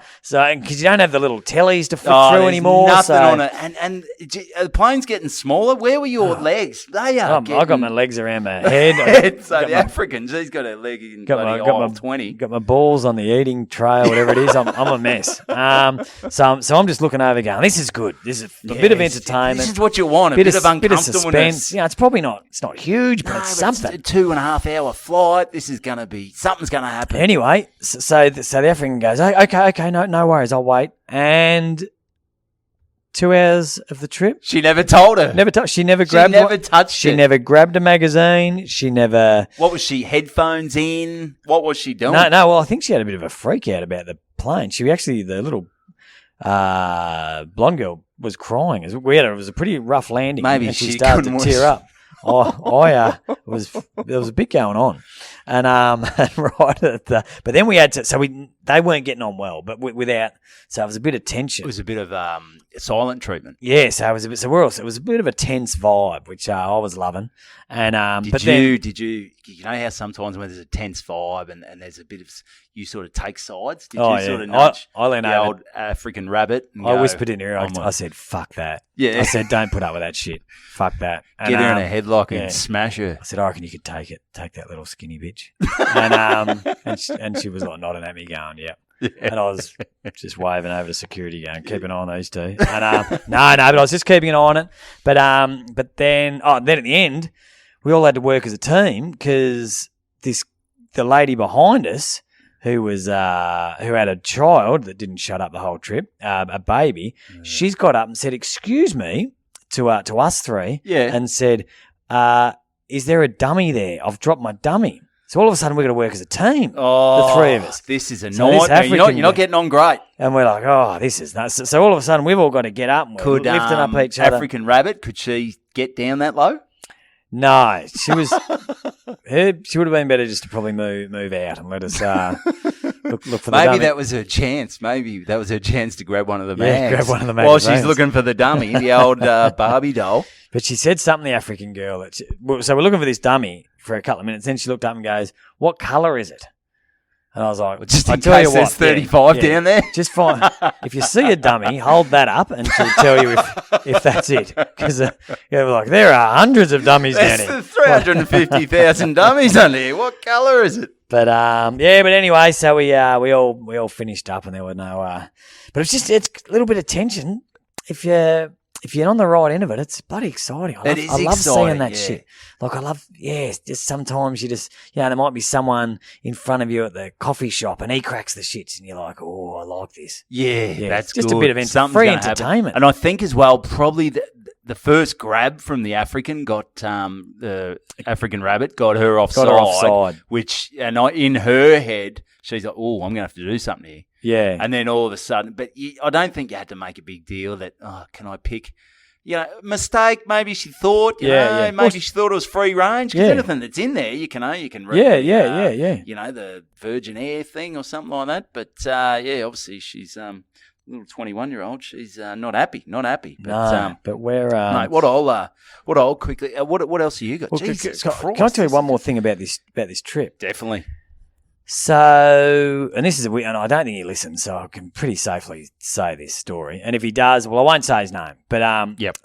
because you don't have the little tellies to flip through there's anymore. Nothing on it. And the plane's getting smaller. Where were your legs? They are. I got my legs around my head. So the Africans, he's got a leg in bloody aisle 20. Got my balls on the eating tray or whatever it is. I'm a mess. So I'm just looking over going, this is good. This is a bit of entertainment. This is what you want. A bit of uncomfortableness. Bit of suspense. Yeah, it's probably not. It's not huge, but it's something. It's a 2.5 hour flight. This is going to be something's going to happen. Anyway, so the African goes, okay, no worries, I'll wait. And 2 hours of the trip, she never told her. She never grabbed. She never grabbed a magazine. She never. What was she? Headphones in? What was she doing? No. Well, I think she had a bit of a freak out about the plane. The little blonde girl was crying. It was a pretty rough landing. Maybe and she started to tear up. There was a bit going on, and right at but then we had to. They weren't getting on well, but without. So it was a bit of tension. It was a bit of silent treatment. Yeah, so it was a bit. It was a bit of a tense vibe, which I was loving. And did you know how sometimes when there's a tense vibe and there's a bit of you sort of take sides? Did you sort of nudge I leaned the over. old African rabbit? And I go, whispered in her. I said, "Fuck that." Yeah, I said, "Don't put up with that shit. Fuck that." And, get her in a headlock and smash her. I said, "I reckon you could take it. Take that little skinny bitch." and she was like nodding at me, going, "Yeah." And I was just waving over to security, going, "Keep an eye on these two." And no, but I was just keeping an eye on it. But then at the end, we all had to work as a team because the lady behind us who had a child that didn't shut up the whole trip, a baby, she's got up and said, "Excuse me," to us three, and said, "Is there a dummy there? I've dropped my dummy." So all of a sudden we've got to work as a team, the three of us. This is a nightmare. You're not getting on great. And we're like, oh, this is nuts. So all of a sudden we've all got to get up and we're lifting up each other. African rabbit, could she get down that low? No, she was. She would have been better just to probably move out and let us look for the dummy. Maybe that was her chance. Maybe that was her chance to grab one of the mags. Yeah, grab one of the mags. While she's looking for the dummy, the old Barbie doll. But she said something, the African girl. So we're looking for this dummy for a couple of minutes. Then she looked up and goes, "What colour is it?" And I was like, just in case there's 35 down there. Just fine. If you see a dummy, hold that up and she'll tell you if that's it. Because we're like, there are hundreds of dummies down here. There's 350,000 dummies on here. What colour is it? But but anyway, so we all finished up and there were no. But it's a little bit of tension if you're on the right end of it, it's bloody exciting. I love seeing that shit. Like just sometimes you just, there might be someone in front of you at the coffee shop and he cracks the shits and you're like, oh, I like this. Yeah, that's just good. a bit of free entertainment. And I think as well, probably the first grab from the African got the African rabbit got her offside. In her head, she's like, oh, I'm going to have to do something here. Yeah. And then all of a sudden, I don't think you had to make a big deal that, can I pick, mistake, maybe she thought, maybe she thought it was free range. Because anything that's in there, you can read. The Virgin Air thing or something like that. But, obviously she's a little 21-year-old. She's not happy. But, but we're... mate, what I'll quickly... what else have you got? Well, can I tell you one more thing about this trip? Definitely. So, and I don't think he listens, so I can pretty safely say this story. And if he does, well, I won't say his name, but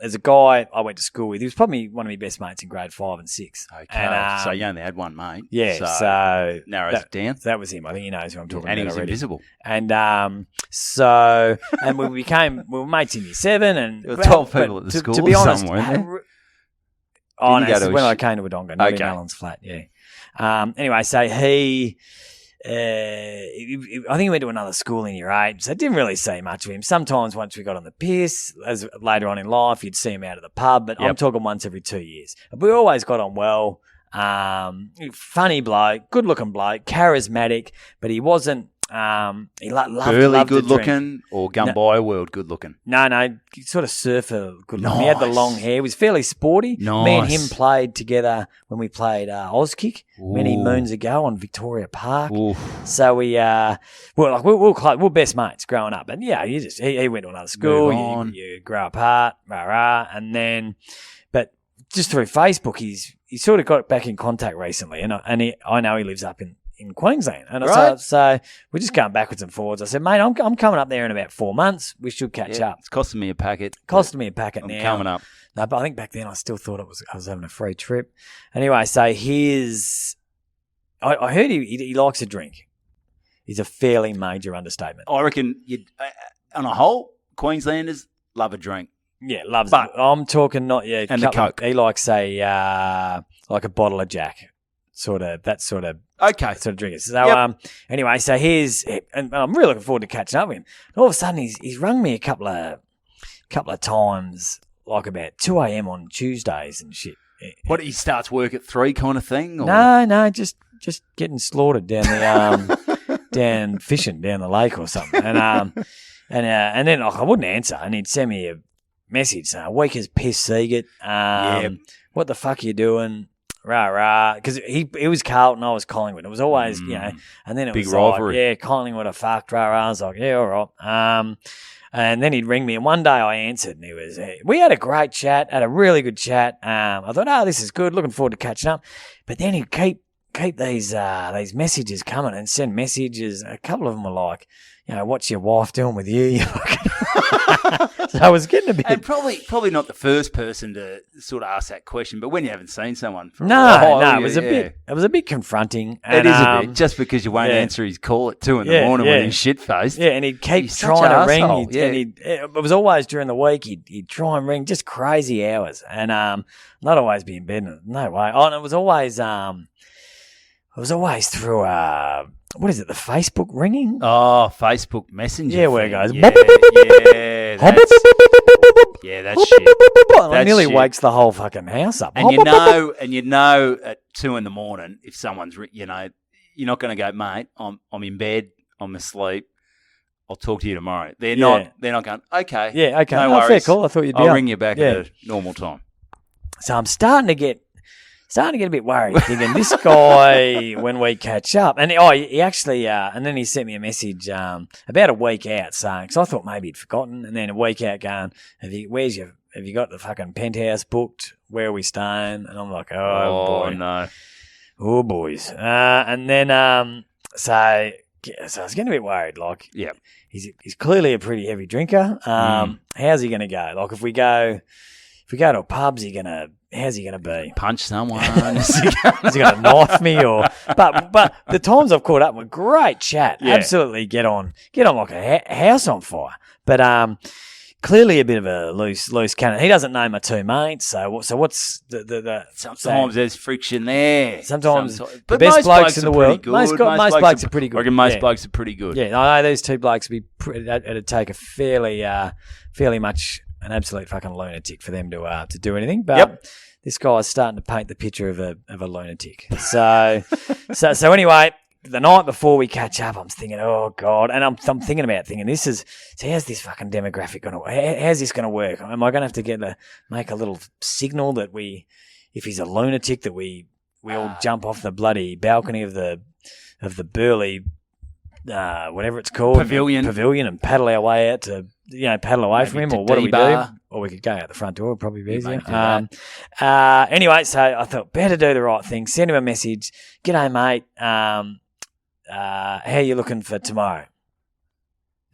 there's a guy I went to school with. He was probably one of my best mates in grade 5 and 6. Okay, and, so you only had one mate. Yeah, so narrows it down. That was him. I think he knows who I'm talking about. And he was already. invisible. And and we were mates in year 7, and there were 12 people at the school. To be honest, somewhere, no, this is when I came to Wodonga, not in Okay. Allen's flat. Yeah. Anyway, so I think he went to another school in year 8, so I didn't really see much of him. Sometimes once we got on the piss, as later on in life, you'd see him out of the pub, but I'm talking once every 2 years. We always got on well. Funny bloke, good-looking bloke, charismatic, but he wasn't. He loved good to drink. looking or Gumbaya World good looking? No, sort of surfer good looking. He had the Nice. long hair. He was fairly sporty. Nice. Me and him played together when we played Auskick many Ooh. moons ago on Victoria Park. Ooh. So we we're best mates growing up. And yeah, he went to another school. Move on. You grow apart, and then, but just through Facebook, he sort of got back in contact recently, and I know he lives up in Queensland. And Right. so we're just going backwards and forwards. I said, mate, I'm coming up there in about 4 months. We should catch up. It's costing me a packet. Costing me a packet I'm now. coming up. No, but I think back then I still thought I was having a free trip. Anyway, so I heard he likes to drink. He's a fairly major understatement. I reckon on a whole, Queenslanders love a drink. Yeah, loves But- it. I'm talking not yet. And the Coke. He likes like a bottle of Jack. That sort of Okay. drinkers. So anyway, so and I'm really looking forward to catching up with him. And all of a sudden, he's rung me a couple of times, like about 2 a.m. on Tuesdays and shit. What, he starts work at 3 kind of thing? Or? No, just getting slaughtered down the down fishing down the lake or something. And then I wouldn't answer, and he'd send me a message saying, "Weak as piss, Siegert. What the fuck are you doing?" Rah, because he was Carlton, I was Collingwood. It was always, and then it Big was rivalry. like, yeah, Collingwood are fucked, rah. I was like, yeah, all right. And then he'd ring me, and one day I answered, and we had a great chat, had a really good chat. I thought, this is good, looking forward to catching up. But then he'd keep these messages coming and send messages. A couple of them were like, what's your wife doing with you? So I was getting a bit... And probably not the first person to sort of ask that question, but when you haven't seen someone for a No, while, it was a bit confronting. It is a bit. Just because you won't answer his call at 2 in the morning when he's shit-faced. Yeah, and he'd keep He's trying such to an ring. arsehole, It was always during the week. He'd try and ring, just crazy hours, and not always be in bed. No way. Oh, and it was always through what is it? The Facebook ringing? Oh, Facebook Messenger. Yeah, where it thing. goes. Yeah, that's shit. It nearly shit. wakes the whole fucking house up. And you know at 2 in the morning if someone's, you're not going to go, mate, I'm in bed, I'm asleep, I'll talk to you tomorrow. They're not going, okay. Yeah, okay. No Fair worries. call. I thought you'd be I'll up. ring you back at a normal time. So I'm starting to get a bit worried, thinking this guy, when we catch up, and he actually, and then he sent me a message about a week out saying, because I thought maybe he'd forgotten, and then a week out going, have you got the fucking penthouse booked? Where are we staying? And I'm like, oh boy, no, oh boys, and then so I was getting a bit worried, like, yeah, he's clearly a pretty heavy drinker. How's he going to go? Like, if we go to a pub, how's he gonna be? punch someone. Is he gonna knife me but the times I've caught up with, great chat. Yeah. Absolutely get on like a house on fire. But clearly a bit of a loose cannon. He doesn't know my two mates, so what's the Sometimes there's friction there. Sometimes but the best most blokes in the are world. pretty Most good. blokes are pretty good. I reckon most Yeah. blokes are pretty good. Yeah, I know these two blokes would be it'd take a fairly much an absolute fucking lunatic for them to do anything. But this guy's starting to paint the picture of a lunatic. So anyway, the night before we catch up, I'm thinking, oh God, and I'm thinking about this is, so how's this fucking demographic going to? How's this going to work? Am I going to have to make a little signal that if he's a lunatic, that we all jump off the bloody balcony of the Burleigh, whatever it's called, Pavilion, and paddle our way out to, paddle away Maybe from him, to or what do we do? D-bar. Or we could go out the front door, probably be easier. might do that. Anyway, so I thought better do the right thing. Send him a message. G'day, mate. how are you looking for tomorrow?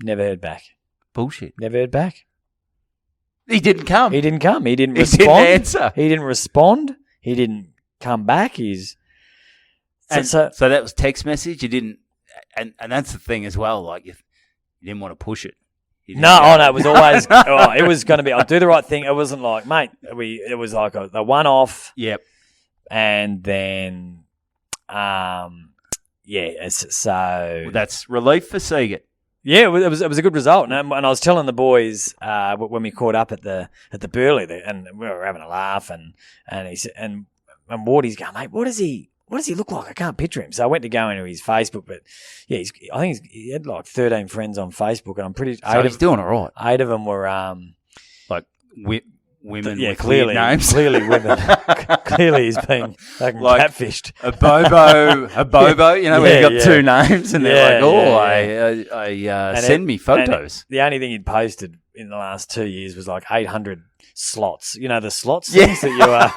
Never heard back. Bullshit. Never heard back. He didn't come. He didn't come. He didn't He respond. didn't answer. He didn't respond. He didn't come back. So that was text message. You didn't, and that's the thing as well. Like you didn't want to push it. You didn't go. No, it was always. It was going to be. I'll do the right thing. It wasn't like, mate. It was like a one-off. Yep. And then, so That's relief for Siegert. yeah, it was a good result. And I was telling the boys when we caught up at the Burleigh, and we were having a laugh, and he said, and Wardy's going, mate, what does he look like? I can't picture him. So I went to go into his Facebook, but yeah, I think he had like 13 friends on Facebook, and I'm pretty. So he's doing all right. 8 of them were Like women with clearly weird names. Clearly women. Clearly he's been fucking Like catfished. A Bobo, you know, where you've got two names, and they're like, And send me photos. The only thing he'd posted in the last 2 years was like 800 slots. You know, the slots things that you are.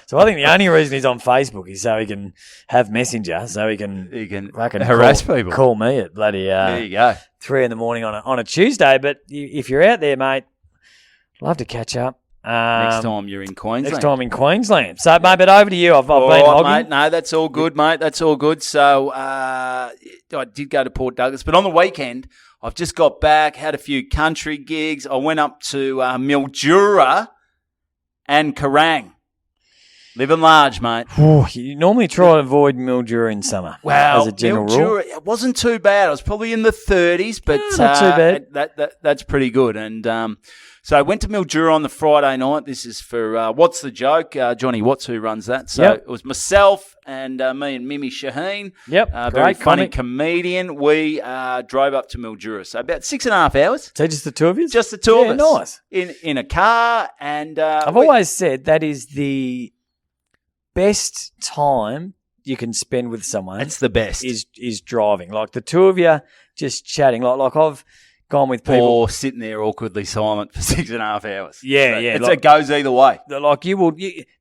So I think the only reason he's on Facebook is so he can have Messenger, so he can fucking harass people. Call me at bloody There you go. 3 a.m. on a Tuesday. But if you're out there, mate, love to catch up. Next time you're in Queensland. Next time in Queensland. So, mate, but over to you. I've been hogging. Mate, no, that's all good, mate. That's all good. So I did go to Port Douglas, but on the weekend, I've just got back, had a few country gigs. I went up to Mildura and Kerang. Living large, mate. You normally try to avoid Mildura in summer. Well, as a general Mildura, rule. it wasn't too bad. I was probably in the 30s, but not too bad. That's pretty good. And so I went to Mildura on the Friday night. This is for What's the Joke? Johnny Watts, who runs that. So It was myself and me and Mimi Shaheen. Yep, very great funny comic. comedian. We drove up to Mildura. So about 6.5 hours. So just the two of you? Just the two of us. Nice. In a car. And I've always said that is the best time you can spend with someone. It's the best. Is driving. Like the two of you just chatting. Like I've gone with people. Or sitting there awkwardly silent for 6.5 hours. Yeah, So yeah. it goes either way. Like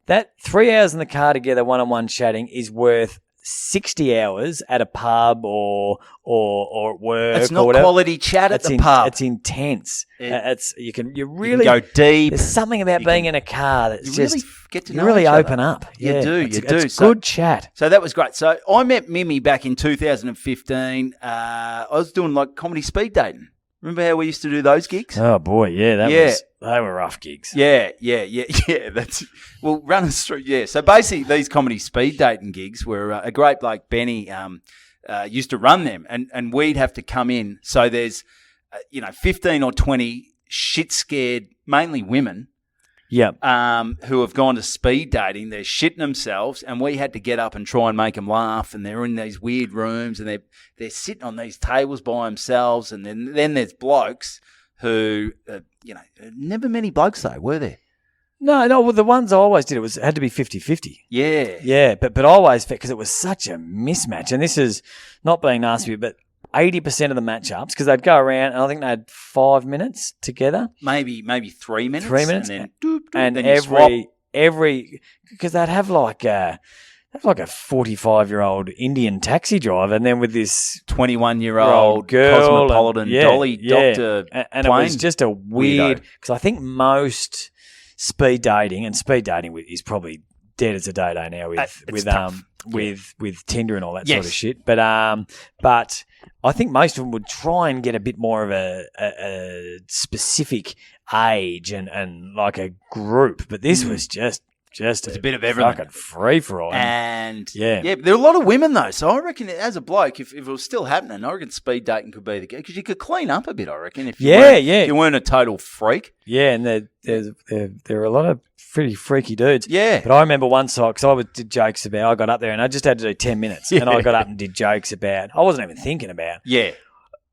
that 3 hours in the car together, one-on-one chatting is worth 60 hours at a pub or at work. It's not or whatever. quality chat at the pub. It's intense. You can go deep. There's something about being in a car that's You really get to know you really each other. open up. You Yeah, do. It's So- good chat. So that was great. So I met Mimi back in 2015. I was doing like comedy speed dating. Remember how we used to do those gigs? Oh boy, yeah, they were rough gigs. Yeah. Well, run us through. Yeah. So basically, these comedy speed dating gigs were a great bloke, Benny, used to run them, and we'd have to come in. So there's, 15 or 20 shit scared, mainly women. Yep. Who have gone to speed dating. They're shitting themselves, and we had to get up and try and make them laugh. And they're in these weird rooms, and they're sitting on these tables by themselves. And then there's blokes who, never many blokes though, were there? No. Well, the ones I always did, it had to be 50-50. Yeah. Yeah, but I always, because it was such a mismatch, and this is not being nasty, but 80% of the matchups, because they'd go around, and I think they had 5 minutes together. Maybe 3 minutes. 3 minutes. And then, and then you swap. every, because they'd have like a 45-year-old Indian taxi driver, and then with this 21-year-old girl, cosmopolitan dolly doctor and it was just a weird, because I think most speed dating is probably dead as a day now with Tinder and all that sort of shit. But I think most of them would try and get a bit more of a specific age and like a group. But this was just a bit of everything. Fucking free for all. And there are a lot of women though. So I reckon as a bloke, if it was still happening, I reckon speed dating could be the key, because you could clean up a bit. I reckon if you weren't a total freak. Yeah, and there are a lot of pretty freaky dudes. Yeah. But I remember one side, because I did jokes about, I got up there and I just had to do 10 minutes. And I got up and did jokes about, I wasn't even thinking about. Yeah.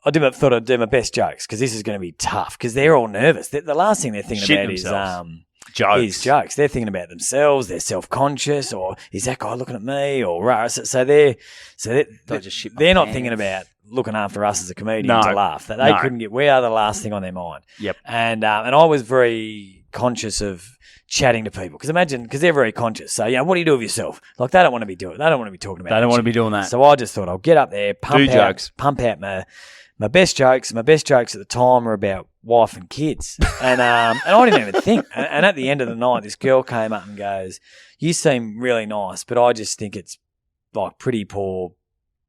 Thought I'd do my best jokes, because this is going to be tough, because they're all nervous. The last thing they're thinking Shitting about themselves. is jokes. They're thinking about themselves. They're self-conscious, or is that guy looking at me? Or so they're not thinking about looking after us as a comedian to laugh. That they couldn't get. We are the last thing on their mind. Yep. And I was very conscious of chatting to people. Because they're very conscious. So, what do you do with yourself? Like, they don't want to be doing it. They don't want to be talking about it. They don't want to be doing that. So I just thought I'll get up there, pump out my best jokes. My best jokes at the time were about wife and kids. And I didn't even think. And at the end of the night, this girl came up and goes, "You seem really nice, but I just think it's like pretty poor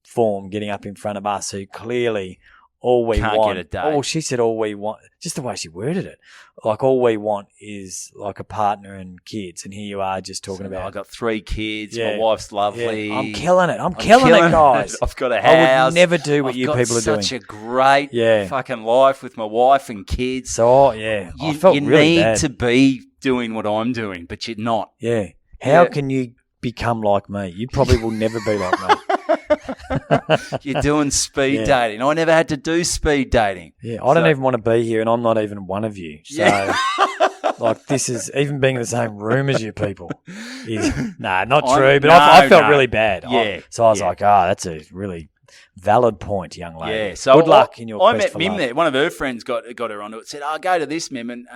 form getting up in front of us who clearly all we Can't want." get a date. Oh, she said all we want, just the way she worded it. Like, all we want is like a partner and kids. And here you are just talking about. I got 3 kids. Yeah. My wife's lovely. Yeah. I'm killing it. I'm killing it, guys. I've got a house. I would never do what you I've got people are doing. such a great fucking life with my wife and kids. So, I felt you really need bad. to be doing what I'm doing, but you're not. Yeah. How can you become like me? You probably will never be like me. You're doing speed dating. I never had to do speed dating. Yeah, I don't even want to be here, and I'm not even one of you. So, like, this is, even being in the same room as you people is, not true. But I felt really bad. Yeah. So I was like, that's a really valid point, young lady. Yeah. So good luck in your quest met for Mim love. there. One of her friends got her onto it. Said, "I'll go to this, Mim." And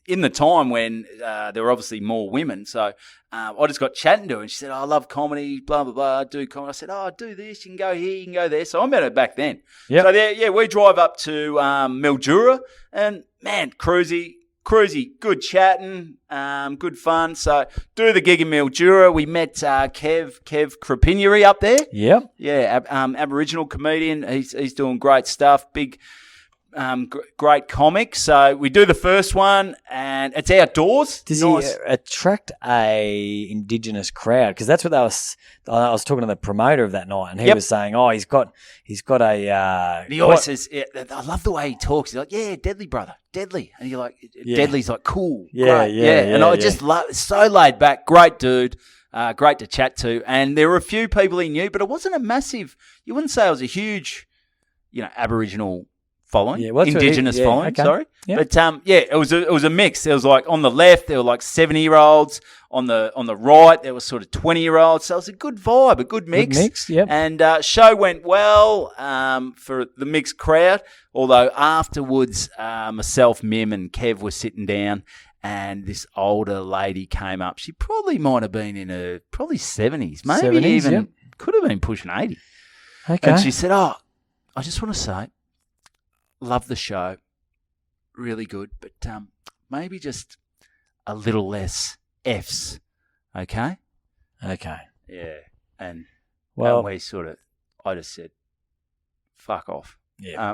in the time when there were obviously more women, so I just got chatting to her, and she said, "I love comedy, blah blah blah. I do comedy." I said, do this. You can go here. You can go there. So I met her back then. Yep. So we drive up to Mildura, and man, cruisy, good chatting, good fun. So do the gig in Mildura. We met Kev Krapinuri up there. Yep. Yeah, Aboriginal comedian. He's doing great stuff. Big, great comic. So we do the first one, and it's outdoors. Does he attract a Indigenous crowd? Because that's what I was talking to the promoter of that night, and he was saying, he's got a. He always says, I love the way he talks. He's like, "Yeah, deadly brother, deadly," and you're like, "Deadly's like cool, great. And I just love, so laid back, great dude. Great to chat to, and there were a few people he knew, but it wasn't a massive. You wouldn't say it was a huge, Aboriginal following, Indigenous following. Okay. Sorry, yeah. But it was a mix. There was like on the left there were like 70-year-olds, on the right there was sort of 20-year-olds. So it was a good vibe, a good mix. Yep. And show went well for the mixed crowd. Although afterwards, myself, Mim, and Kev were sitting down. And this older lady came up. She probably might have been in her probably 70s, maybe 70s, even could have been pushing 80. Okay. And she said, I just want to say, love the show, really good, but maybe just a little less Fs, okay? Okay. Yeah. And well, I just said, fuck off. Yeah.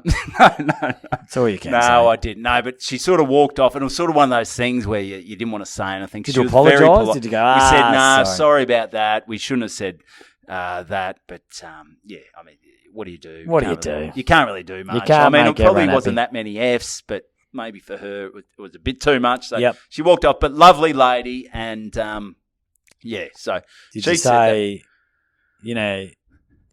No. That's all you can say. No, I didn't. No, but she sort of walked off, and it was sort of one of those things where you didn't want to say anything. Did she you was very apologise? polite. Did you go, We said, no, sorry about that. We shouldn't have said that. But, I mean, what do you do? What do you do? You can't really do much. You can't I mean, make it probably everyone wasn't happy. that many Fs, but maybe for her it was a bit too much. So Yep. she walked off, but lovely lady. And, so Did she you said say,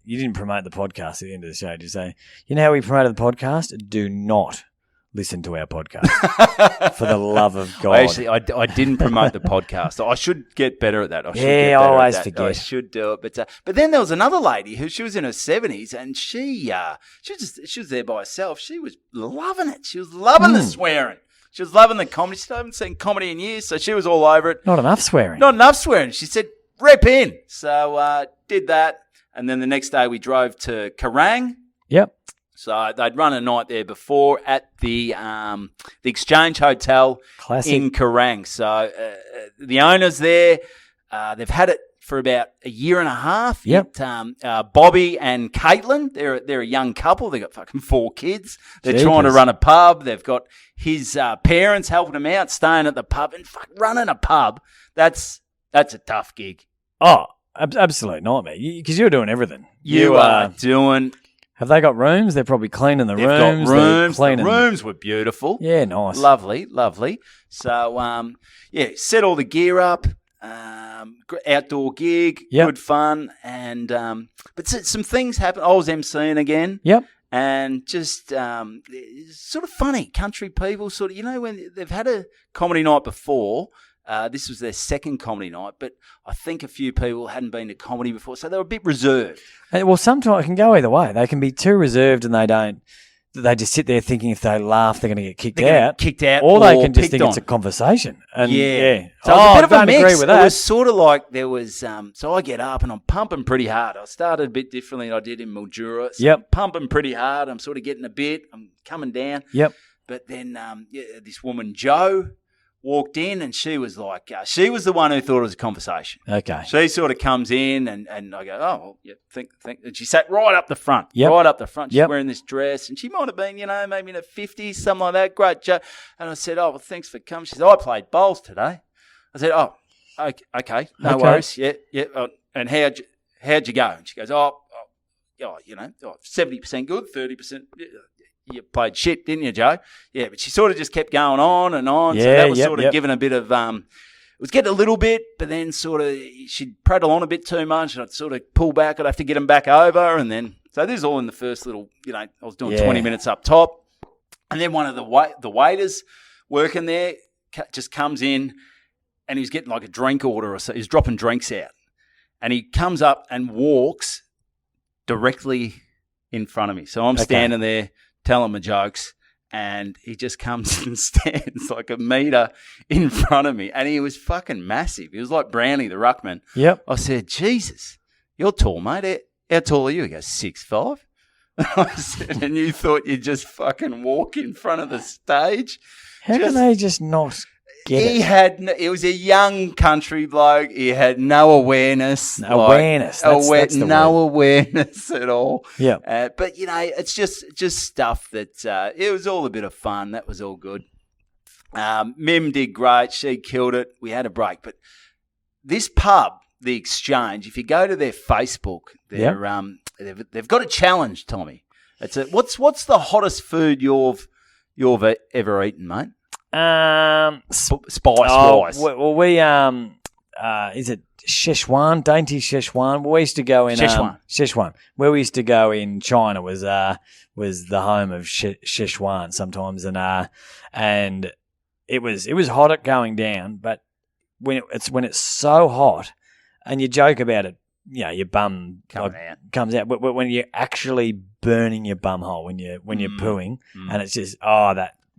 you didn't promote the podcast at the end of the show. Did you say, how we promoted the podcast? Do not listen to our podcast. For the love of God. Actually, I didn't promote the podcast. I should get better at that. I always forget. I should do it. But then there was another lady she was in her 70s, and she was there by herself. She was loving it. She was loving the swearing. She was loving the comedy. She hadn't seen comedy in years, so she was all over it. Not enough swearing. Not enough swearing. She said, rep in. So did that. And then the next day we drove to Kerang. Yep. So they'd run a night there before at the Exchange Hotel Classic. in Kerang. So the owners there, they've had it for about a year and a half. Yep. Bobby and Caitlin, they're a young couple. They've got fucking 4 kids. They're Jeepers. trying to run a pub. They've got his parents helping them out, staying at the pub. And running a pub, that's a tough gig. Oh, absolute nightmare. Because you're doing everything. You are doing... Have they got rooms? They're probably cleaning the They've rooms. got rooms. They're The cleaning. rooms were beautiful. Yeah, nice. Lovely. So, set all the gear up. Outdoor gig. Yep. Good fun. And but some things happened. I was emceeing again. Yep. And just sort of funny. Country people sort of, when they've had a comedy night before. This was their second comedy night, but I think a few people hadn't been to comedy before, so they were a bit reserved. Well, sometimes it can go either way. They can be too reserved and they don't they just sit there thinking if they laugh, they're going to get kicked They're out. kicked out, or they can just picked think on. it's a conversation. And Yeah. So So I it's a bit of a don't mix. agree with It that. was sort of like there was, so I get up and I'm pumping pretty hard. I started a bit differently than I did in Mildura. So Yep. I'm pumping pretty hard. I'm sort of getting a bit. I'm coming down. Yep. But then this woman, Jo, walked in and she was like, she was the one who thought it was a conversation. Okay. She sort of comes in and I go, oh, well, yeah, think. And she sat right up the front, Yep. right up the front. She's Yep. wearing this dress and she might have been, maybe in her 50s, something like that. Great, Jo. And I said, oh, well, thanks for coming. She said, I played bowls today. I said, oh, okay, no Okay. worries. Yeah. And how'd you go? And she goes, 70% good, 30%. You played shit, didn't you, Jo? Yeah, but she sort of just kept going on and on. So Yeah, that was yep, sort of yep. giving a bit of it was getting a little bit, but then sort of she'd prattle on a bit too much, and I'd sort of pull back. I'd have to get them back over, and then so this is all in the first little. I was doing 20 minutes up top, and then one of the waiters working there just comes in, and he's getting like a drink order or so. He's dropping drinks out, and he comes up and walks directly in front of me. So I'm standing there telling my jokes. And he just comes and stands like a metre in front of me. And he was fucking massive. He was like Brownie, the ruckman. Yep. I said, Jesus, you're tall, mate. How tall are you? He goes, 6'5". I said, and you thought you'd just fucking walk in front of the stage? How can they just not get it? He was a young country bloke. He had no awareness. Awareness. That's the no word. awareness at all. Yeah. But, it's just stuff that it was all a bit of fun. That was all good. Mim did great. She killed it. We had a break. But this pub, The Exchange, if you go to their Facebook, they've got a challenge, Tommy. What's the hottest food you've ever eaten, mate? Spice wise. Well, we is it Szechuan, dainty Szechuan? We used to go in Szechuan. Where we used to go in China was the home of Szechuan sometimes, and it was hot at going down. But when it's so hot, and you joke about it, your bum comes out. But when you're actually burning your bum hole when you're pooing, and it's just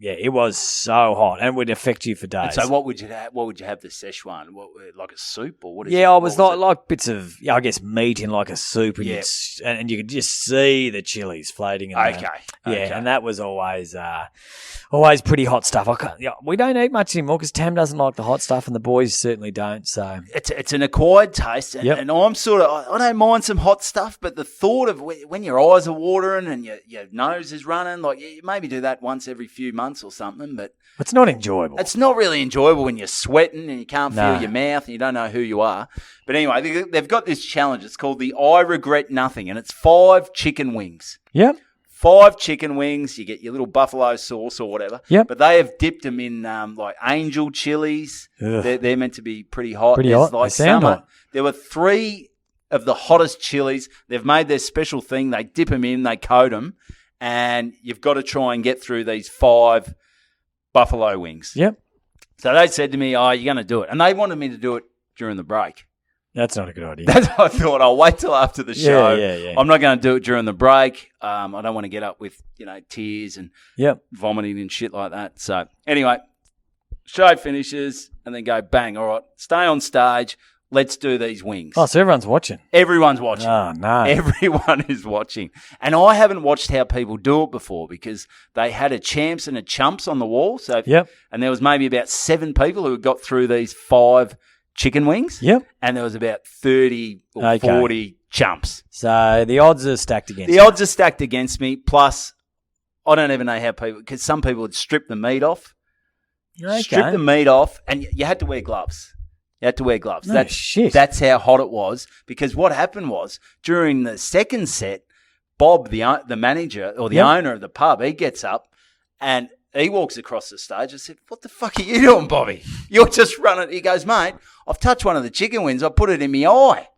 it was so hot, and it would affect you for days. And so what would you have? What would you have the Szechuan? Like a soup or what? I was like bits of I guess meat in like a soup, and you could just see the chilies floating in there. Okay. And that was always pretty hot stuff. We don't eat much anymore because Tam doesn't like the hot stuff, and the boys certainly don't. So it's an acquired taste, and I'm sort of I don't mind some hot stuff, but the thought of when your eyes are watering and your nose is running, like you maybe do that once every few months or something, but it's not enjoyable. It's not really enjoyable when you're sweating and you can't feel your mouth and you don't know who you are. But anyway, they've got this challenge. It's called the I Regret Nothing, and it's 5 chicken wings. Yep. 5 chicken wings. You get your little buffalo sauce or whatever. Yep. But they have dipped them in like angel chilies. They're meant to be pretty hot. Pretty hot. Like they sound hot. There were 3 of the hottest chilies. They've made their special thing. They dip them in. They coat them. And you've got to try and get through these 5 buffalo wings. Yep. So they said to me, you're going to do it. And they wanted me to do it during the break. That's not a good idea. That's what I thought. I'll wait till after the show. Yeah. I'm not going to do it during the break. I don't want to get up with, tears and vomiting and shit like that. So anyway, show finishes and then go bang. All right, stay on stage. Let's do these wings. Oh, so everyone's watching. Everyone's watching. Oh, no. Everyone is watching. And I haven't watched how people do it before because they had a champs and a chumps on the wall. So, and there was maybe about 7 people who got through these 5 chicken wings. Yep. And there was about 30 or 40 chumps. So the odds are stacked against The odds are stacked against me. Plus, I don't even know how people, because some people would strip the meat off. Okay. Strip the meat off, and you had to wear gloves. You had to wear gloves. No shit. That's how hot it was. Because what happened was, during the second set, Bob, the manager or the owner of the pub, he gets up and he walks across the stage. I said, what the fuck are you doing, Bobby? You're just running. He goes, mate, I've touched one of the chicken wings. I put it in my eye.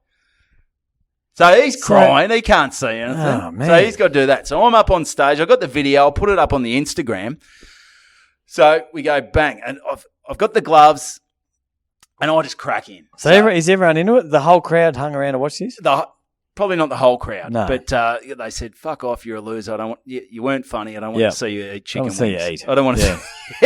So he's crying. He can't see anything. Oh, man. So he's got to do that. So I'm up on stage. I've got the video. I'll put it up on the Instagram. So we go bang. And I've got the gloves. And I just crack in. So is everyone into it? The whole crowd hung around to watch this? Probably not the whole crowd, No. but they said, "Fuck off, you're a loser. I don't want you weren't funny. I don't want Yep. to see you eat chicken I want to see you wings. eat. I don't want to. Yeah.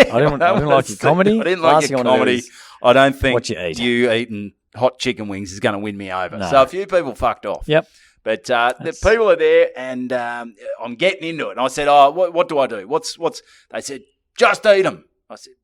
See, I didn't like your comedy. I didn't Last like thing your I wanna do comedy. is I don't think watch you eat. you eating hot chicken wings is going to win me over. No. So a few people fucked off. Yep. But the people are there, and I'm getting into it. And I said, "Oh, what do I do? What's?" They said, "Just eat them." I said,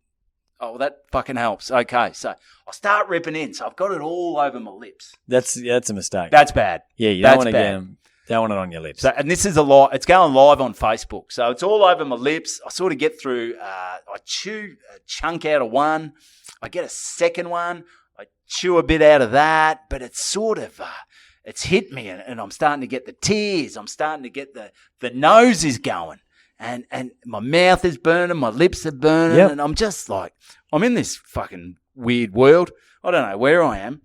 "Oh, well, that fucking helps." Okay, so I start ripping in. So I've got it all over my lips. That's a mistake. That's bad. Yeah, you That's don't want to bad. don't want it on your lips. So, and this is it's going live on Facebook. So it's all over my lips. I sort of get through, I chew a chunk out of one. I get a second one. I chew a bit out of that, but it's sort of, it's hit me and I'm starting to get the tears. I'm starting to get the nose is going and my mouth is burning. My lips are burning. Yep. And I'm just like, I'm in this fucking weird world. I don't know where I am.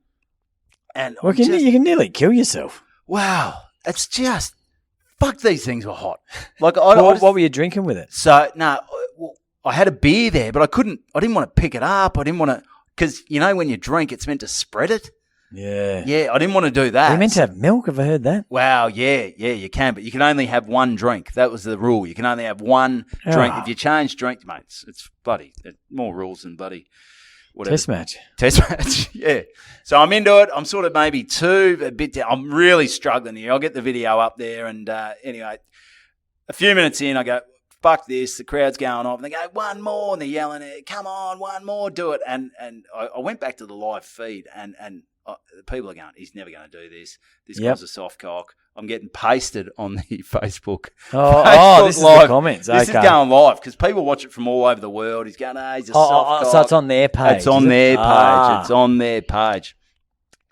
And Well, you can nearly kill yourself. wow. It's just, fuck, these things were hot. Like What were you drinking with it? So, well, I had a beer there, but I didn't want to pick it up. I didn't want to, because, when you drink, it's meant to spread it. Yeah. Yeah, I didn't want to do that. Are you meant to have milk? Have I heard that? Wow, yeah, you can, but you can only have one drink. That was the rule. You can only have one drink. If you change drink, mate, it's bloody, more rules than bloody whatever. Test match, yeah. So I'm into it. I'm sort of maybe a bit down. I'm really struggling here. I'll get the video up there. And anyway, a few minutes in, I go, fuck this. The crowd's going off. And they go, one more. And they're yelling, come on, one more, do it. And I went back to the live feed and the people are going, he's never going to do this. This guy's a soft cock. I'm getting pasted on the Facebook. Oh, this is live. the comments. This is going live because people watch it from all over the world. He's going, he's a soft cock. So it's on their page. It's on their page. It's on their page.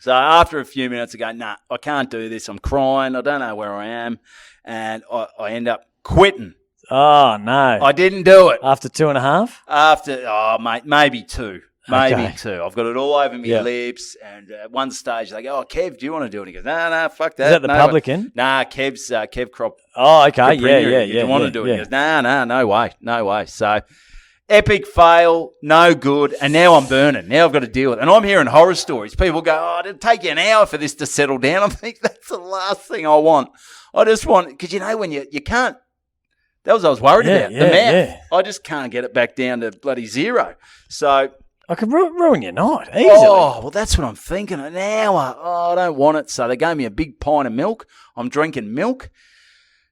So after a few minutes, I go, nah, I can't do this. I'm crying. I don't know where I am. And I end up quitting. Oh, no. I didn't do it. After 2.5? After, mate, maybe two. Maybe Okay. two. I've got it all over my lips. And at one stage, they go, Kev, do you want to do it? He goes, no, fuck that. Is that the publican? Nah, Kev Crop. Oh, okay. Yeah. Yeah. You want to do it? Yeah. He goes, no way. So epic fail, no good. And now I'm burning. Now I've got to deal with it. And I'm hearing horror stories. People go, it'll take you an hour for this to settle down. I think that's the last thing I want. I just want, because when you can't, that was what I was worried about. The mouth. Yeah. I just can't get it back down to bloody zero. So I could ruin your night easily. oh, well, that's what I'm thinking. An hour. Oh, I don't want it. So they gave me a big pint of milk. I'm drinking milk.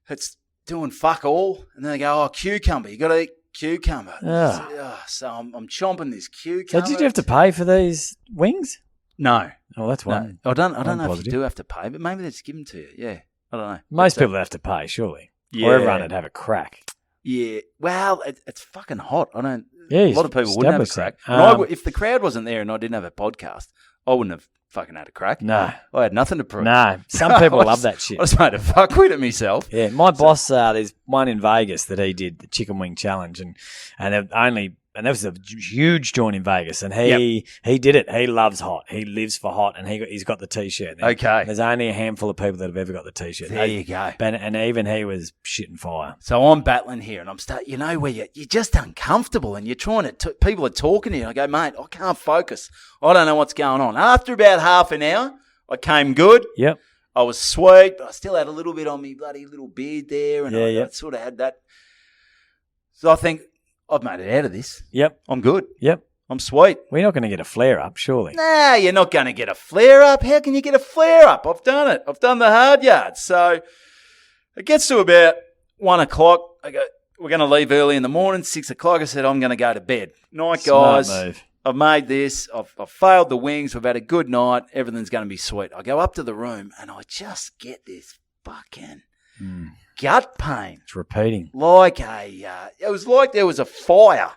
It's doing fuck all. And then they go, cucumber. You got to eat cucumber. So I'm chomping this cucumber. So did you have to pay for these wings? No. Oh, that's one. I don't know if positive. you do have to pay, but maybe they just give them to you. Yeah. I don't know. Most people have to pay, surely. Yeah. Or everyone would have a crack. Yeah. Well, it's fucking hot. I don't. Yeah, a lot of people wouldn't have a crack. And if the crowd wasn't there and I didn't have a podcast, I wouldn't have fucking had a crack. No. I had nothing to prove. No. Some people love that shit. I just made a fuckwit of myself. Yeah, my boss, there's one in Vegas that he did, the chicken wing challenge, and that was a huge joint in Vegas, and he did it. He loves hot. He lives for hot, and he's got the T-shirt. And Okay. there's only a handful of people that have ever got the T-shirt. There you go. And even he was shitting fire. So I'm battling here, and I'm where you're just uncomfortable, and you're trying to. People are talking to you. And I go, mate, I can't focus. I don't know what's going on. After about half an hour, I came good. Yep. I was sweet, but I still had a little bit on me bloody little beard there, and I sort of had that. So I think I've made it out of this. Yep. I'm good. Yep. I'm sweet. We're not going to get a flare up, surely. Nah, you're not going to get a flare up. How can you get a flare up? I've done it. I've done the hard yards. So it gets to about 1 o'clock. I go, we're going to leave early in the morning, 6 o'clock. I said, I'm going to go to bed. Night, guys. Smart move. I've made this. I've failed the wings. We've had a good night. Everything's going to be sweet. I go up to the room and I just get this fucking gut pain. It's repeating. It was like there was a fire.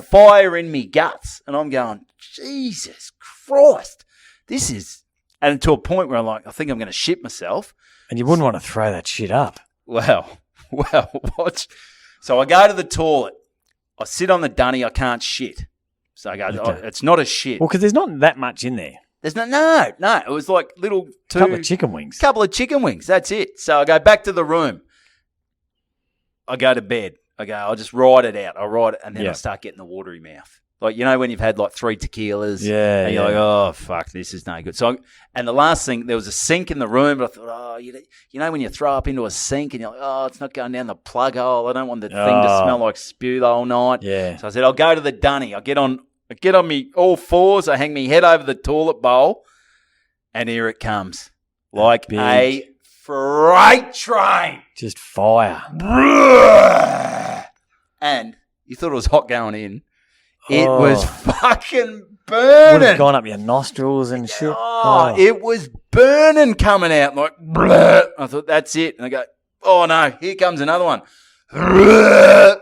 Fire in me guts. And I'm going, Jesus Christ. This is, and to a point where I'm like, I think I'm going to shit myself. And you wouldn't want to throw that shit up. Well, what? So I go to the toilet. I sit on the dunny. I can't shit. So I go, it's not a shit. Well, because there's not that much in there. There's no. It was like couple of chicken wings. That's it. So I go back to the room. I go to bed. I go, I'll just ride it out. I ride it, and then I start getting the watery mouth. Like, when you've had like 3 tequilas. Yeah. And you're like, oh, fuck, this is no good. So, and the last thing, there was a sink in the room, but I thought, when you throw up into a sink and you're like, oh, it's not going down the plug hole. I don't want the thing to smell like spew the whole night. Yeah. So I said, I'll go to the dunny. I get on me all fours. I hang me head over the toilet bowl, and here it comes. Like a freight train. Just fire. And you thought it was hot going in. It was fucking burning. Would have gone up your nostrils and shit. It was burning coming out. Like, bleh. I thought, that's it. And I go, oh no, here comes another one. 3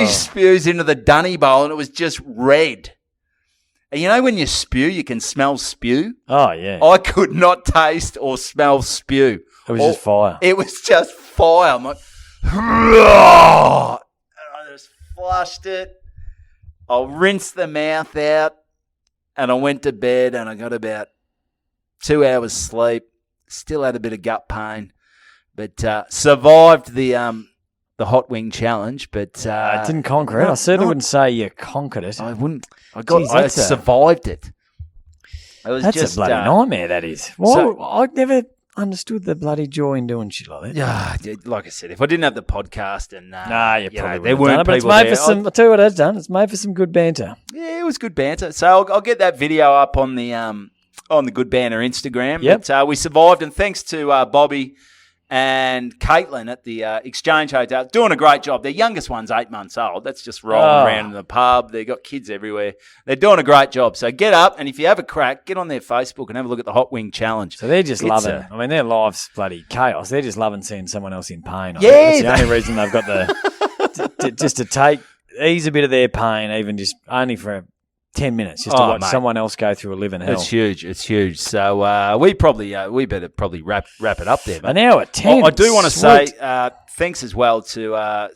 spews into the dunny bowl, and it was just red. And when you spew, you can smell spew. Oh, yeah. I could not taste or smell spew. It was just fire. It was just fire. I'm like, and I just flushed it. I rinsed the mouth out, and I went to bed, and I got about 2 hours sleep. Still had a bit of gut pain, but survived the hot wing challenge. But I didn't conquer it. I certainly wouldn't say you conquered it. I wouldn't. I survived it. That's a bloody nightmare, that is. Well, I never understood the bloody joy in doing shit like that. Yeah, like I said, if I didn't have the podcast and you probably there weren't people there. I'll tell you what it's done. It's made for some good banter. Yeah, it was good banter. So I'll get that video up on the Good Banter Instagram. Yep. But, we survived, and thanks to Bobby and Caitlin at the Exchange Hotel, doing a great job. Their youngest one's 8 months old. That's just rolling around in the pub. They've got kids everywhere. They're doing a great job. So get up, and if you have a crack, get on their Facebook and have a look at the Hot Wing Challenge. So they're just loving I mean, their life's bloody chaos. They're just loving seeing someone else in pain. Yeah. That's the only reason they've got just to ease a bit of their pain, even just only for 10 minutes, just to watch someone else go through a living hell. It's huge. So we better probably wrap it up there. An hour 10. I do want to say thanks as well to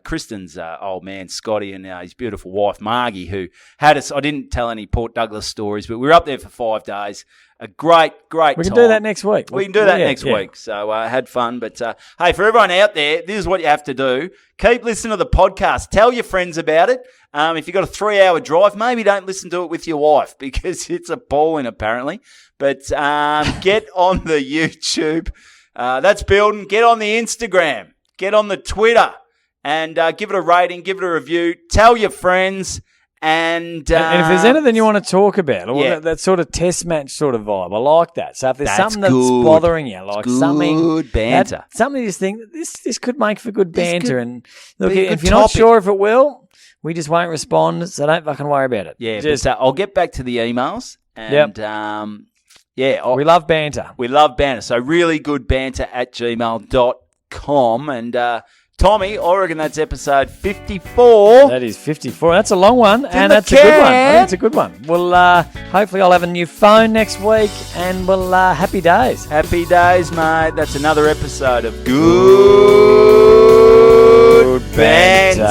Kristen's old man Scotty and his beautiful wife Margie, who had us. I didn't tell any Port Douglas stories, but we were up there for 5 days. A great time. We can do that next week. We can do that next week. So had fun. But hey, for everyone out there, this is what you have to do. Keep listening to the podcast. Tell your friends about it. If you've got a 3-hour drive, maybe don't listen to it with your wife because it's appalling apparently. But get on the YouTube. That's building. Get on the Instagram. Get on the Twitter. And give it a rating. Give it a review. Tell your friends. And if there's anything you want to talk about, or that sort of test match sort of vibe, I like that. So if there's something that's bothering you, like good banter, something you just think this could make for good banter, and look, if you're not sure if it will, we just won't respond. So don't fucking worry about it. Yeah, I'll get back to the emails, and we love banter. We love banter. So really good banter at gmail.com, and Tommy, I reckon that's episode 54. That is 54. That's a long one, and that's a good one. I think it's a good one. Well, hopefully I'll have a new phone next week, and we'll happy days. Happy days, mate. That's another episode of Good Banter.